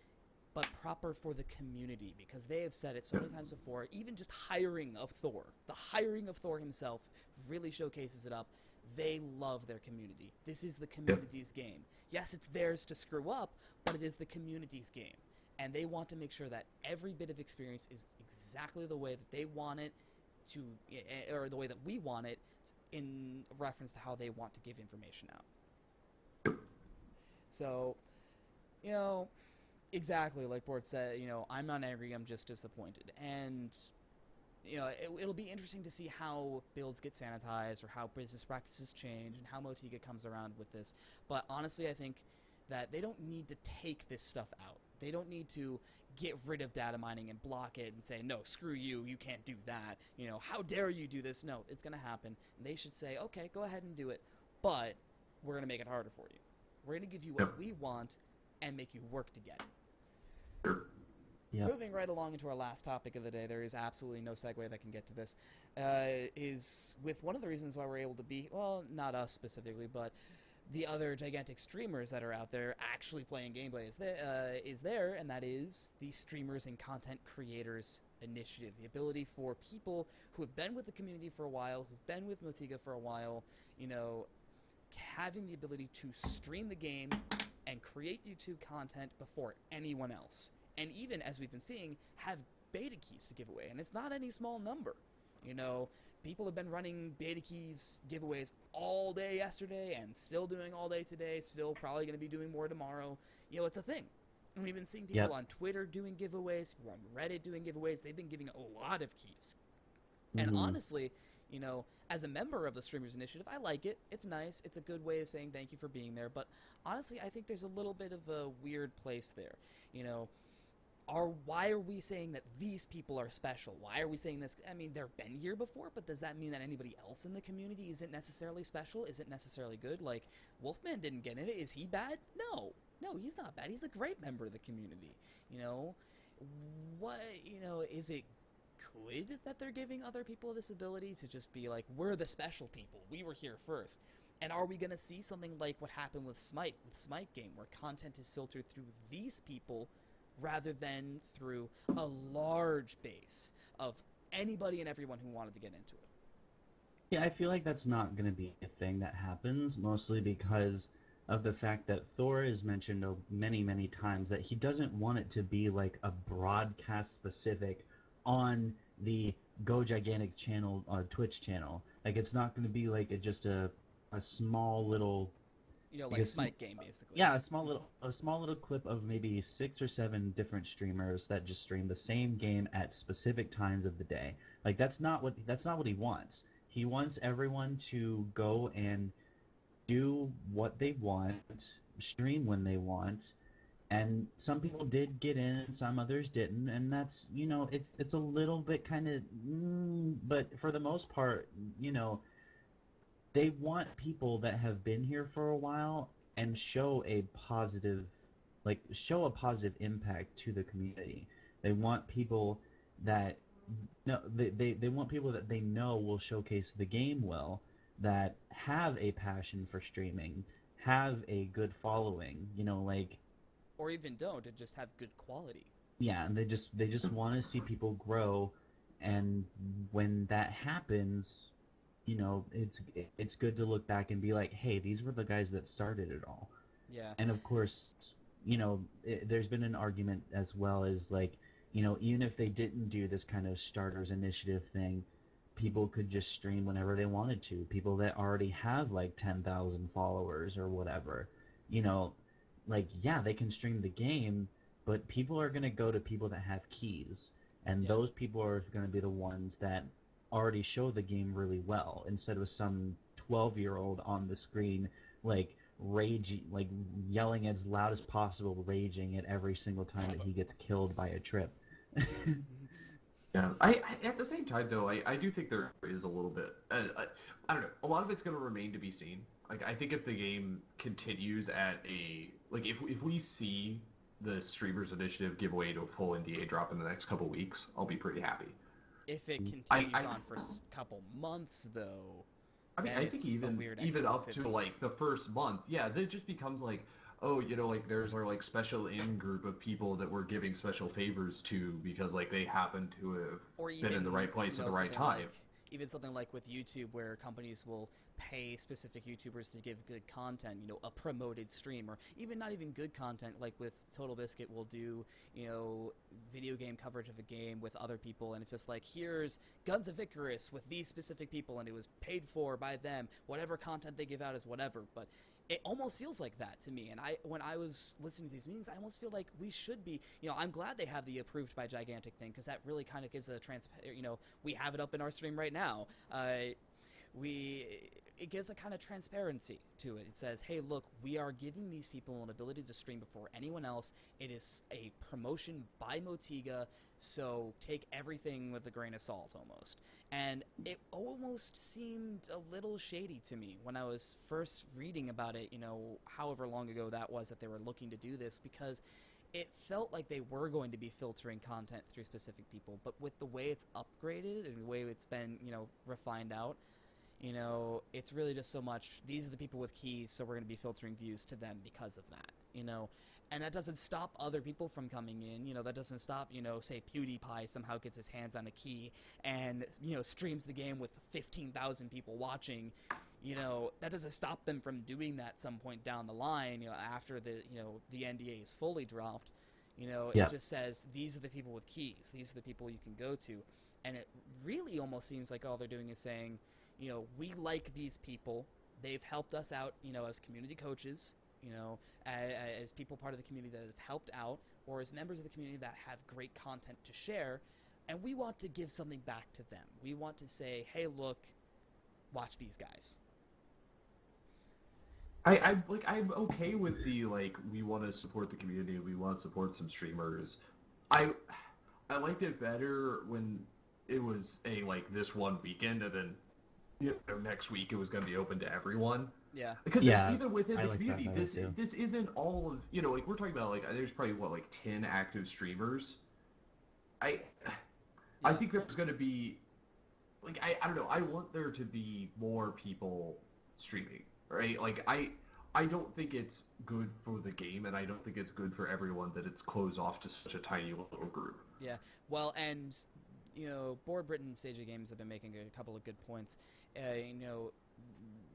but proper for the community, because they have said it so many times before. Even just hiring of Thor, the hiring of Thor himself really showcases it up. They love their community. This is the community's game. Yes, it's theirs to screw up, but it is the community's game. And they want to make sure that every bit of experience is exactly the way that they want it to, or the way that we want it, in reference to how they want to give information out. So, you know, exactly like Bort said, you know, I'm not angry, I'm just disappointed. And, you know, it'll be interesting to see how builds get sanitized or how business practices change and how Motiga comes around with this. But honestly, I think that they don't need to take this stuff out. They don't need to get rid of data mining and block it and say, no, screw you, you can't do that. You know, how dare you do this? No, it's going to happen. And they should say, okay, go ahead and do it, but we're going to make it harder for you. We're going to give you what we want and make you work to get it. Yep. Moving right along into our last topic of the day, there is absolutely no segue that can get to this, is with one of the reasons why we're able to be, well, not us specifically, but the other gigantic streamers that are out there actually playing gameplay is there, and that is the Streamers and Content Creators Initiative. The ability for people who have been with the community for a while, who've been with Motiga for a while, you know, having the ability to stream the game and create YouTube content before anyone else. And even, as we've been seeing, have beta keys to give away. And it's not any small number. You know, people have been running beta keys giveaways all day yesterday and still doing all day today, still probably going to be doing more tomorrow. You know, it's a thing. And we've been seeing people on Twitter doing giveaways, people on Reddit doing giveaways. They've been giving a lot of keys. And honestly, you know, as a member of the Streamers Initiative, I like it. It's nice. It's a good way of saying thank you for being there. But honestly, I think there's a little bit of a weird place there. You know, why are we saying that these people are special? Why are we saying this? I mean, they've been here before, but does that mean that anybody else in the community isn't necessarily special? Isn't necessarily good? Like, Wolfman didn't get in it. Is he bad? No, he's not bad. He's a great member of the community. You know, is it good that they're giving other people this ability to just be like, we're the special people. We were here first. And are we going to see something like what happened with Smite game, where content is filtered through these people rather than through a large base of anybody and everyone who wanted to get into it. Yeah, I feel like that's not going to be a thing that happens, mostly because of the fact that Thor is mentioned many, many times that he doesn't want it to be like a broadcast specific on the Go Gigantic channel, Twitch channel. Like, it's not going to be like just a small little, like Smite game, basically. Yeah, a small little clip of maybe 6 or 7 different streamers that just stream the same game at specific times of the day. Like, that's not what he wants. He wants everyone to go and do what they want, stream when they want, and some people did get in and some others didn't, and that's, it's a little bit kind of, but for the most part, they want people that have been here for a while and show a positive impact to the community. They want people that they want people that they know will showcase the game well, that have a passion for streaming, have a good following, or even don't, and just have good quality. Yeah, and they just want to see people grow, and when that happens, it's good to look back and be like, hey, these were the guys that started it all. Yeah. And of course, there's been an argument as well as like, even if they didn't do this kind of starters initiative thing, people could just stream whenever they wanted to. People that already have like 10,000 followers or whatever, like, yeah, they can stream the game, but people are going to go to people that have keys. And those people are going to be the ones that already show the game really well, instead of some 12-year-old on the screen, like, raging, like, yelling as loud as possible, raging at every single time that he gets killed by a Tripp. Yeah, I at the same time though, I do think there is a little bit. I don't know. A lot of it's going to remain to be seen. Like, I think if the game continues at if we see the Streamers Initiative give way to a full NDA drop in the next couple weeks, I'll be pretty happy. If it continues on for a couple months, though, I mean, I think even up to like the first month, yeah, it just becomes like, oh, like there's our like special in group of people that we're giving special favors to because like they happen to have been in the right place at the right time. Even something like with YouTube, where companies will pay specific YouTubers to give good content, a promoted stream, or even not even good content, like with Total Biscuit will do, video game coverage of a game with other people, and it's just like, here's Guns of Icarus with these specific people, and it was paid for by them. Whatever content they give out is whatever, but it almost feels like that to me. And when I was listening to these meetings, I almost feel like we should be, I'm glad they have the approved by Gigantic thing, because that really kind of gives a we have it up in our stream right now. It gives a kind of transparency to it. It says, hey, look, we are giving these people an ability to stream before anyone else. It is a promotion by Motiga, so take everything with a grain of salt, almost. And it almost seemed a little shady to me when I was first reading about it, however long ago that was that they were looking to do this, because it felt like they were going to be filtering content through specific people. But with the way it's upgraded and the way it's been, refined out, it's really just so much, these are the people with keys, so we're going to be filtering views to them because of that, And that doesn't stop other people from coming in, that doesn't stop, say PewDiePie somehow gets his hands on a key and, streams the game with 15,000 people watching, that doesn't stop them from doing that some point down the line, after the NDA is fully dropped. It just says, these are the people with keys, these are the people you can go to. And it really almost seems like all they're doing is saying, we like these people. They've helped us out, as community coaches, as people part of the community that have helped out, or as members of the community that have great content to share, and we want to give something back to them. We want to say, hey, look, watch these guys. I'm okay with the, like, we want to support the community, we want to support some streamers. I liked it better when it was this one weekend, and then next week it was going to be open to everyone. Yeah. Because even within the community, this isn't all of, we're talking about, there's probably, 10 active streamers. I think there's going to be, I don't know, I want there to be more people streaming, right? I don't think it's good for the game, and I don't think it's good for everyone that it's closed off to such a tiny little group. Yeah, well, and Board Britain and Stage of Games have been making a couple of good points.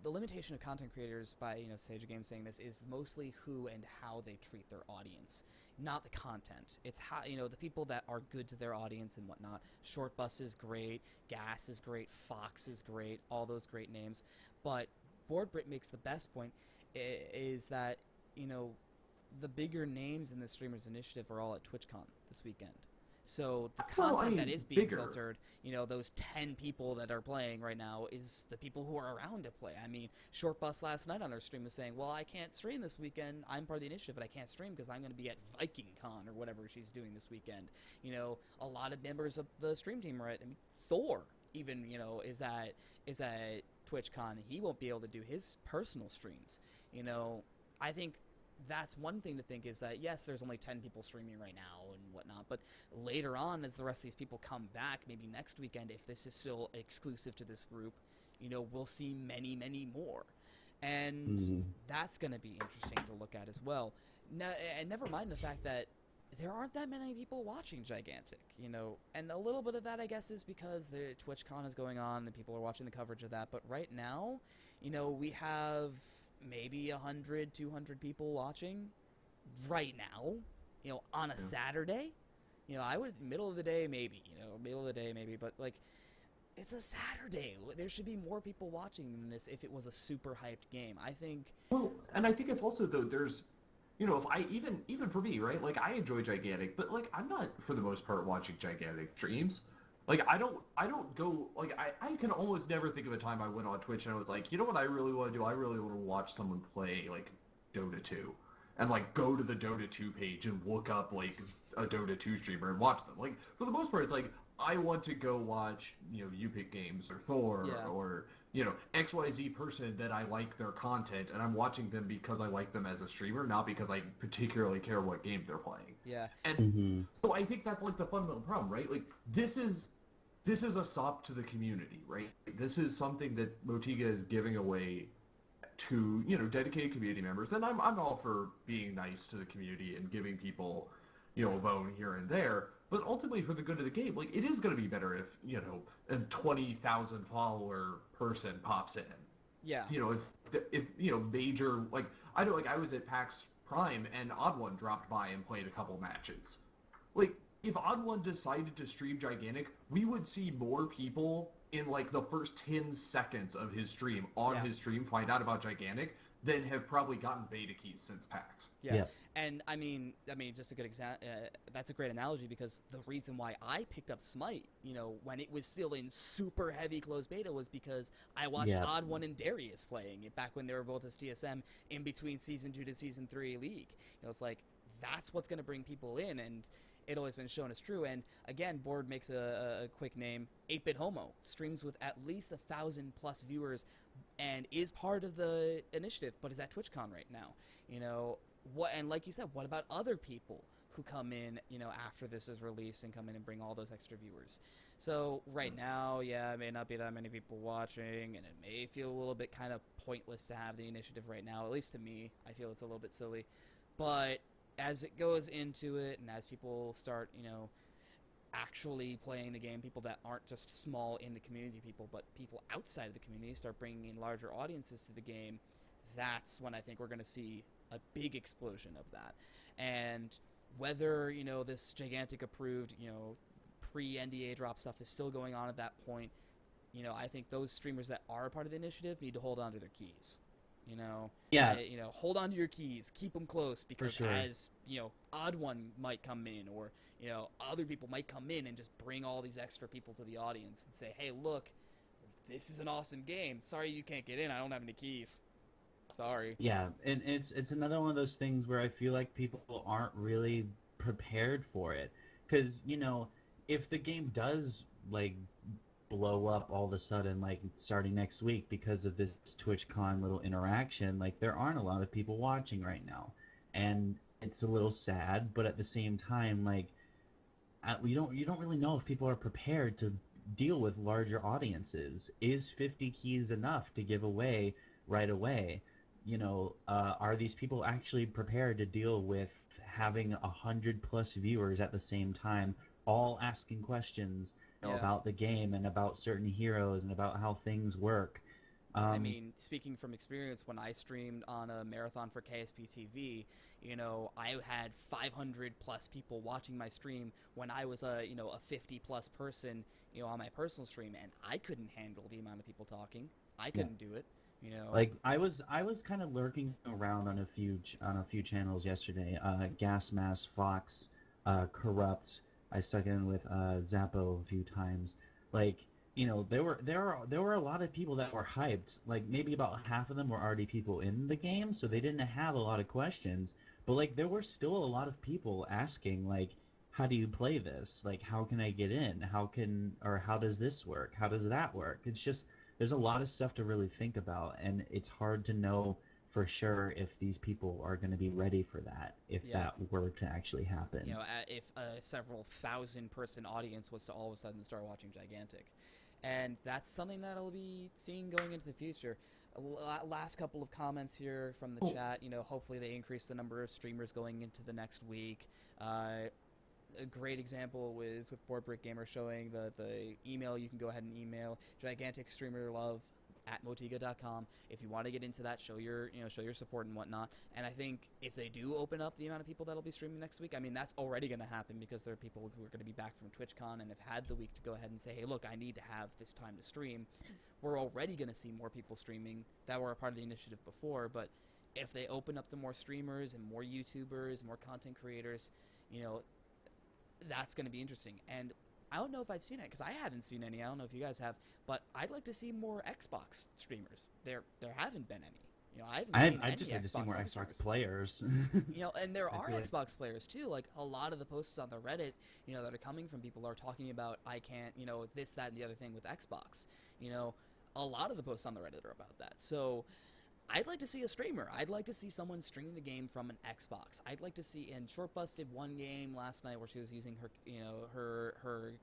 The limitation of content creators by Stage of Games saying this is mostly who and how they treat their audience, not the content. It's how the people that are good to their audience and whatnot. Short Bus is great, Gas is great, Fox is great, all those great names. But Board Brit makes the best point is that the bigger names in the Streamers Initiative are all at TwitchCon this weekend. So the content that is being filtered, those 10 people that are playing right now is the people who are around to play. I mean, Short Bus last night on her stream was saying, well, I can't stream this weekend. I'm part of the initiative, but I can't stream because I'm going to be at Viking Con or whatever she's doing this weekend. A lot of members of the stream team are at, Thor even, is at TwitchCon. He won't be able to do his personal streams. I think that's one thing to think is that, yes, there's only 10 people streaming right now and whatnot, but later on, as the rest of these people come back, maybe next weekend, if this is still exclusive to this group, we'll see many, many more. And that's going to be interesting to look at as well. And never mind the fact that there aren't that many people watching Gigantic, and a little bit of that, I guess, is because the TwitchCon is going on and people are watching the coverage of that. But right now, we have maybe 100, 200 people watching right now, on a Saturday. I would, middle of the day maybe, but like, it's a Saturday. There should be more people watching than this if it was a super hyped game. I think. Well, and I think it's also, though, there's, if I, even for me, right, like, I enjoy Gigantic, but, like, I'm not, for the most part, watching Gigantic streams. Like, I don't go, like, I can almost never think of a time I went on Twitch and I was like, you know what I really want to do? I really want to watch someone play, like, Dota 2. And, like, go to the Dota 2 page and look up, like, a Dota 2 streamer and watch them. Like, for the most part, it's like, I want to go watch, You Pick Games or Thor or, XYZ person that I like their content, and I'm watching them because I like them as a streamer, not because I particularly care what game they're playing. Yeah. And so I think that's, like, the fundamental problem, right? Like, this is a sop to the community, right? This is something that Motiga is giving away to, dedicated community members. And I'm all for being nice to the community and giving people, a bone here and there. But ultimately, for the good of the game, like, it is going to be better if, a 20,000 follower person pops in. Yeah. If major, like, I know, like, I was at PAX Prime and Odd One dropped by and played a couple matches. Like, if Odd One decided to stream Gigantic, we would see more people in, like, the first 10 seconds of his stream his stream find out about Gigantic than have probably gotten beta keys since PAX. Yeah. And I mean, just a good example. That's a great analogy because the reason why I picked up Smite, when it was still in super heavy closed beta, was because I watched Odd One and Darius playing it back when they were both as TSM in between Season 2 to Season 3 League. It's like, that's what's going to bring people in, and it always been shown as true. And again, Board makes a quick name. 8-Bit Homo streams with at least 1,000 plus viewers and is part of the initiative, but is at TwitchCon right now. What, and like you said, what about other people who come in, after this is released and come in and bring all those extra viewers? So right now, it may not be that many people watching, and it may feel a little bit kind of pointless to have the initiative right now. At least to me, I feel it's a little bit silly. But as it goes into it, and as people start, actually playing the game, people that aren't just small in the community people, but people outside of the community start bringing in larger audiences to the game, that's when I think we're going to see a big explosion of that. And whether, this Gigantic approved, pre-NDA drop stuff is still going on at that point, I think those streamers that are part of the initiative need to hold on to their keys. Hold on to your keys, keep them close, because as Odd One might come in, or other people might come in and just bring all these extra people to the audience and say, hey, look, this is an awesome game. Sorry you can't get in. I don't have any keys. Sorry. Yeah, and it's another one of those things where I feel like people aren't really prepared for it, because if the game does like blow up all of a sudden, like starting next week because of this TwitchCon little interaction, like there aren't a lot of people watching right now, and it's a little sad. But at the same time, like you don't really know if people are prepared to deal with larger audiences. Is 50 keys enough to give away right away? are these people actually prepared to deal with having 100+ viewers at the same time, all asking questions, about the game and about certain heroes and about how things work. I mean, speaking from experience, when I streamed on a marathon for KSP TV, I had 500+ people watching my stream when I was a 50+ person, on my personal stream, and I couldn't handle the amount of people talking. I couldn't do it. Like I was kind of lurking around on a few channels yesterday. Gas Mask, Fox, Corrupt. I stuck in with Zappo a few times. Like, there were a lot of people that were hyped. Like maybe about half of them were already people in the game, so they didn't have a lot of questions. But like there were still a lot of people asking like, how do you play this? Like how can I get in? How does this work? How does that work? It's just there's a lot of stuff to really think about, and it's hard to know for sure if these people are going to be ready for that, if that were to actually happen. If a several thousand person audience was to all of a sudden start watching Gigantic. And that's something that I'll be seeing going into the future. Last couple of comments here from the chat. Hopefully they increase the number of streamers going into the next week. A great example was with Board Brick Gamer showing the email. You can go ahead and email giganticstreamerlove@motiga.com if you want to get into that, show your support and whatnot. And I think if they do open up the amount of people that'll be streaming next week, I mean that's already going to happen because there are people who are going to be back from TwitchCon and have had the week to go ahead and say, hey, look, I need to have this time to stream. We're already going to see more people streaming that were a part of the initiative before, but if they open up to more streamers and more YouTubers, more content creators, that's going to be interesting. And I don't know if I've seen it because I haven't seen any. I don't know if you guys have, but I'd like to see more Xbox streamers. There haven't been any. I'd just like to see more Xbox players. And there are Xbox players too. Like a lot of the posts on the Reddit, that are coming from people are talking about I can't, this, that, and the other thing with Xbox. A lot of the posts on the Reddit are about that. So I'd like to see a streamer. I'd like to see someone stream the game from an Xbox. I'd like to see, and Shortbus did one game last night where she was using her, her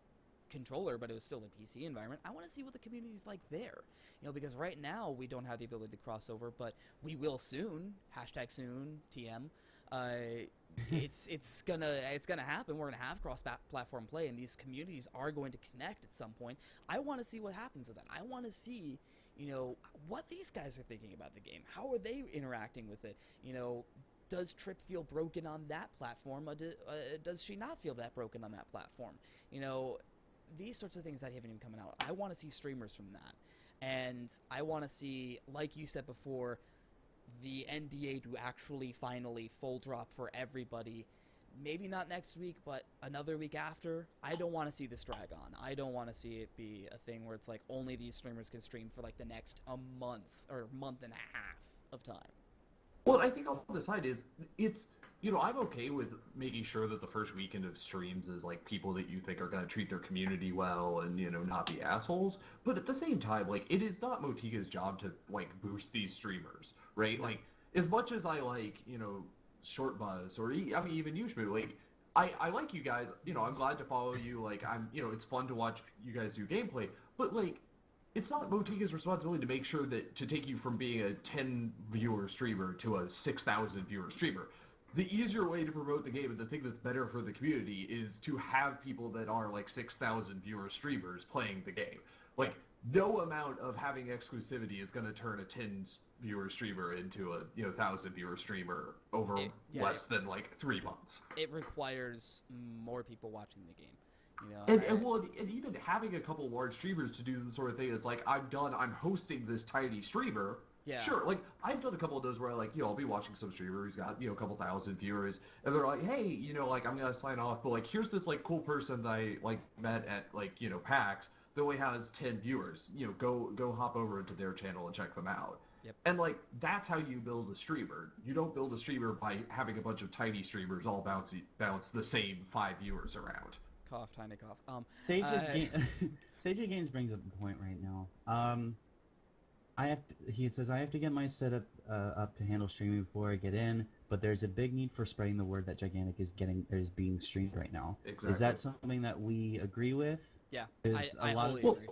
controller, but it was still a PC environment. I want to see what the community's like there, because right now we don't have the ability to cross over, but we will soon. #soon TM. It's gonna happen. We're gonna have cross-platform play, and these communities are going to connect at some point. I want to see what happens with that. I want to see, what these guys are thinking about the game. How are they interacting with it? Does Tripp feel broken on that platform? Or does she not feel that broken on that platform? These sorts of things that haven't even come out. I want to see streamers from that. And I want to see, like you said before, the NDA to actually finally full drop for everybody. Maybe not next week, but another week after. I don't want to see this drag on. I don't want to see it be a thing where it's like only these streamers can stream for like the next month or month and a half of time. Well, I think on the side is it's I'm okay with making sure that the first weekend of streams is like people that you think are going to treat their community well and not be assholes. But at the same time, like it is not Motiga's job to like boost these streamers, right? Like as much as I like Short Buzz or even Yushmu, like I like you guys. I'm glad to follow you. Like it's fun to watch you guys do gameplay. But like it's not Motiga's responsibility to make sure that to take you from being a 10 viewer streamer to a 6,000 viewer streamer. The easier way to promote the game and the thing that's better for the community is to have people that are like 6,000 viewer streamers playing the game. Like no amount of having exclusivity is going to turn a 10 viewer streamer into a 1,000 viewer streamer over less than like 3 months. It requires more people watching the game. And even having a couple large streamers to do the sort of thing that's like, I'm hosting this tiny streamer. Yeah. Sure, like, I've done a couple of those where, like, I'll be watching some streamer who's got, a couple thousand viewers, and they're like, hey, like, I'm gonna sign off, but, like, here's this, like, cool person that I, like, met at, like, PAX that only has 10 viewers. Go hop over into their channel and check them out. Yep. And, like, that's how you build a streamer. You don't build a streamer by having a bunch of tiny streamers all bounce the same 5 viewers around. Cough, tiny cough. Sage of Games brings up a point right now. He says, I have to get my setup up to handle streaming before I get in, but there's a big need for spreading the word that Gigantic is being streamed right now. Exactly. Is that something that we agree with? Yeah, I totally agree.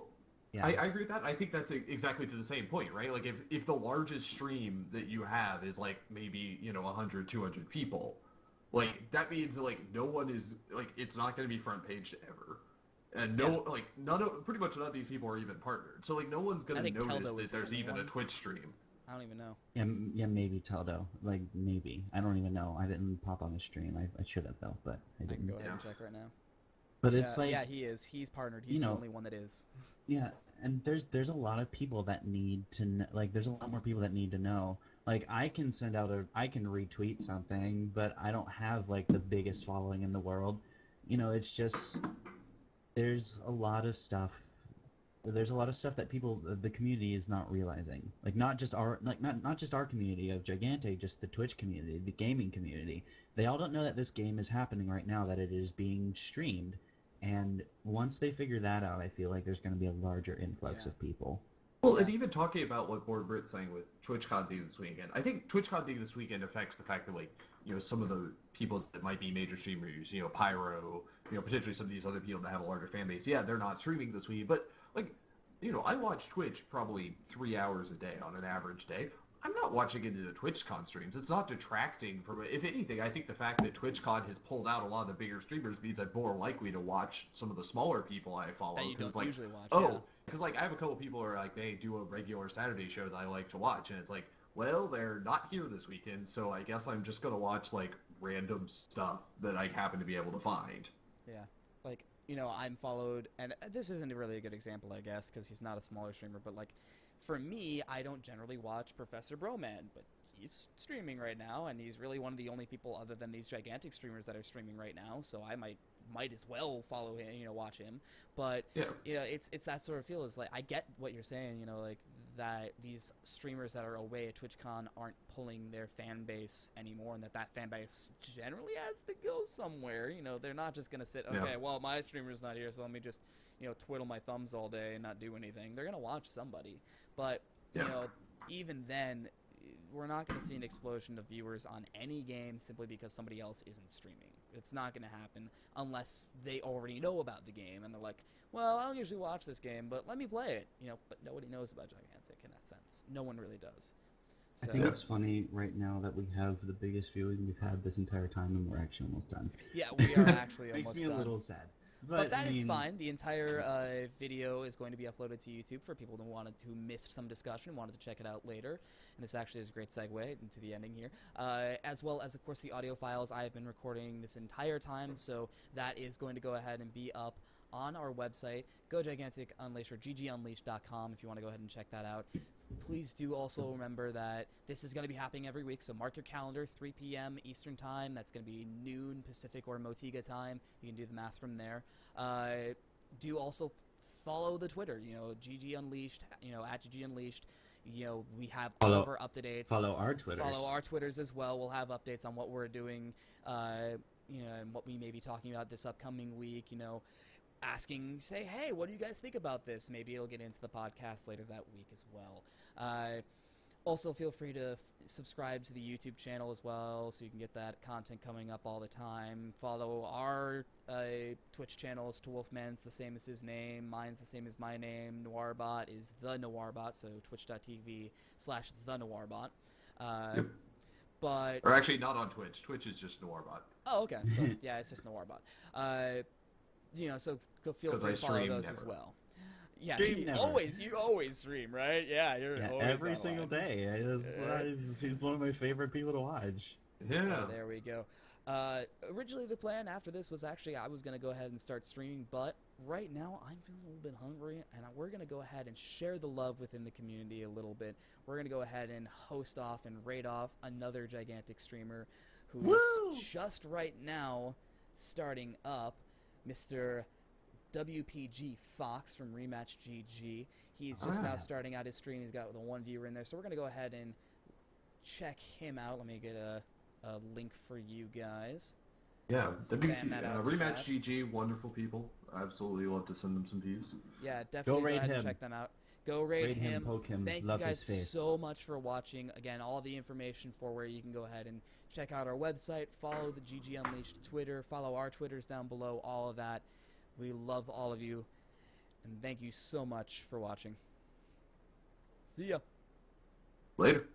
Yeah. I agree with that. I think that's exactly to the same point, right? Like if the largest stream that you have is like maybe 100, 200 people, like that means that like no one is like it's not going to be front page ever, and like pretty much none of these people are even partnered. So like no one's going to notice that there's even a Twitch stream. I don't even know. Yeah, maybe Teldo. Like maybe I don't even know. I didn't pop on the stream. I should have though, but I didn't. I can go ahead and check right now. But it's like he is. He's partnered. He's the only one that is. Yeah, and there's a lot of people that need to like. There's a lot more people that need to know. Like I can I can retweet something, but I don't have like the biggest following in the world. It's just there's a lot of stuff. There's a lot of stuff that the community is not realizing. Like not just our not just our community of Gigantic, just the Twitch community, the gaming community. They all don't know that this game is happening right now, that it is being streamed. And once they figure that out, I feel like there's going to be a larger influx of people. Well, and even talking about what Board Brit's saying with TwitchCon being this weekend, I think TwitchCon being this weekend affects the fact that, like, some of the people that might be major streamers, Pyro, potentially some of these other people that have a larger fan base, they're not streaming this week. But, like, I watch Twitch probably 3 hours a day on an average day. I'm not watching into the TwitchCon streams. It's not detracting from it. If anything, I think the fact that TwitchCon has pulled out a lot of the bigger streamers means I'm more likely to watch some of the smaller people I follow. That you don't usually watch. Because like I have a couple people who are like they do a regular Saturday show that I like to watch, and it's like, well, they're not here this weekend, so I guess I'm just gonna watch like random stuff that I happen to be able to find. Yeah, like I'm followed, and this isn't really a good example, I guess, because he's not a smaller streamer, but like. For me, I don't generally watch Professor Broman, but he's streaming right now, and he's really one of the only people other than these Gigantic streamers that are streaming right now, so I might as well follow him, watch him. But, it's that sort of feel. Is like, I get what you're saying, like, that these streamers that are away at TwitchCon aren't pulling their fan base anymore, and that fan base generally has to go somewhere. They're not just going to sit, okay, well, my streamer's not here, so let me just, twiddle my thumbs all day and not do anything. They're going to watch somebody. But, even then, we're not going to see an explosion of viewers on any game simply because somebody else isn't streaming. It's not going to happen unless they already know about the game and they're like, well, I don't usually watch this game, but let me play it. But nobody knows about Gigantic in that sense. No one really does. So, I think it's funny right now that we have the biggest viewing we've had this entire time, and we're actually almost done. Yeah, we are actually almost done. Makes me a little sad. But that is fine. The entire video is going to be uploaded to YouTube for people who missed some discussion, wanted to check it out later. And this actually is a great segue into the ending here. As well as, of course, the audio files I have been recording this entire time. So that is going to go ahead and be up on our website, GoGigantic Unleashed, or ggunleashed.com, if you want to go ahead and check that out. Please do also remember that this is going to be happening every week, so mark your calendar, 3 p.m. Eastern Time. That's going to be noon Pacific or Motiga time. You can do the math from there. Do also follow the Twitter, GG Unleashed, at GG Unleashed. We have all of our up-to-dates. Follow our Twitters. Follow our Twitters as well. We'll have updates on what we're doing, and what we may be talking about this upcoming week, say, hey, what do you guys think about this? Maybe it'll get into the podcast later that week as well. Also, feel free to subscribe to the YouTube channel as well, so you can get that content coming up all the time. Follow our Twitch channels. To Wolfman's the same as his name. Mine's the same as my name. Noirbot is the Noirbot, so twitch.tv/the Noirbot. But or actually, not on Twitch. Twitch is just Noirbot. Oh, okay. So yeah, it's just Noirbot. So go feel free to follow those as well. Yeah, you always stream, right? Yeah, you're always every single day. He's one of my favorite people to watch. Yeah. Oh, there we go. Originally, the plan after this was actually I was going to go ahead and start streaming, but right now I'm feeling a little bit hungry, and we're going to go ahead and share the love within the community a little bit. We're going to go ahead and host off and raid off another Gigantic streamer who is just right now starting up, Mr. WPG Fox from Rematch GG. He's just now starting out his stream. He's got the one viewer in there. So we're going to go ahead and check him out. Let me get a link for you guys. Yeah, Rematch GG, wonderful people. Absolutely love to send them some views. Yeah, definitely go ahead and check them out. Go raid him. Poke him. Thank you guys so much for watching. Again, all the information for where you can go ahead and check out our website, follow the GG Unleashed Twitter, follow our Twitters down below, all of that. We love all of you. And thank you so much for watching. See ya. Later.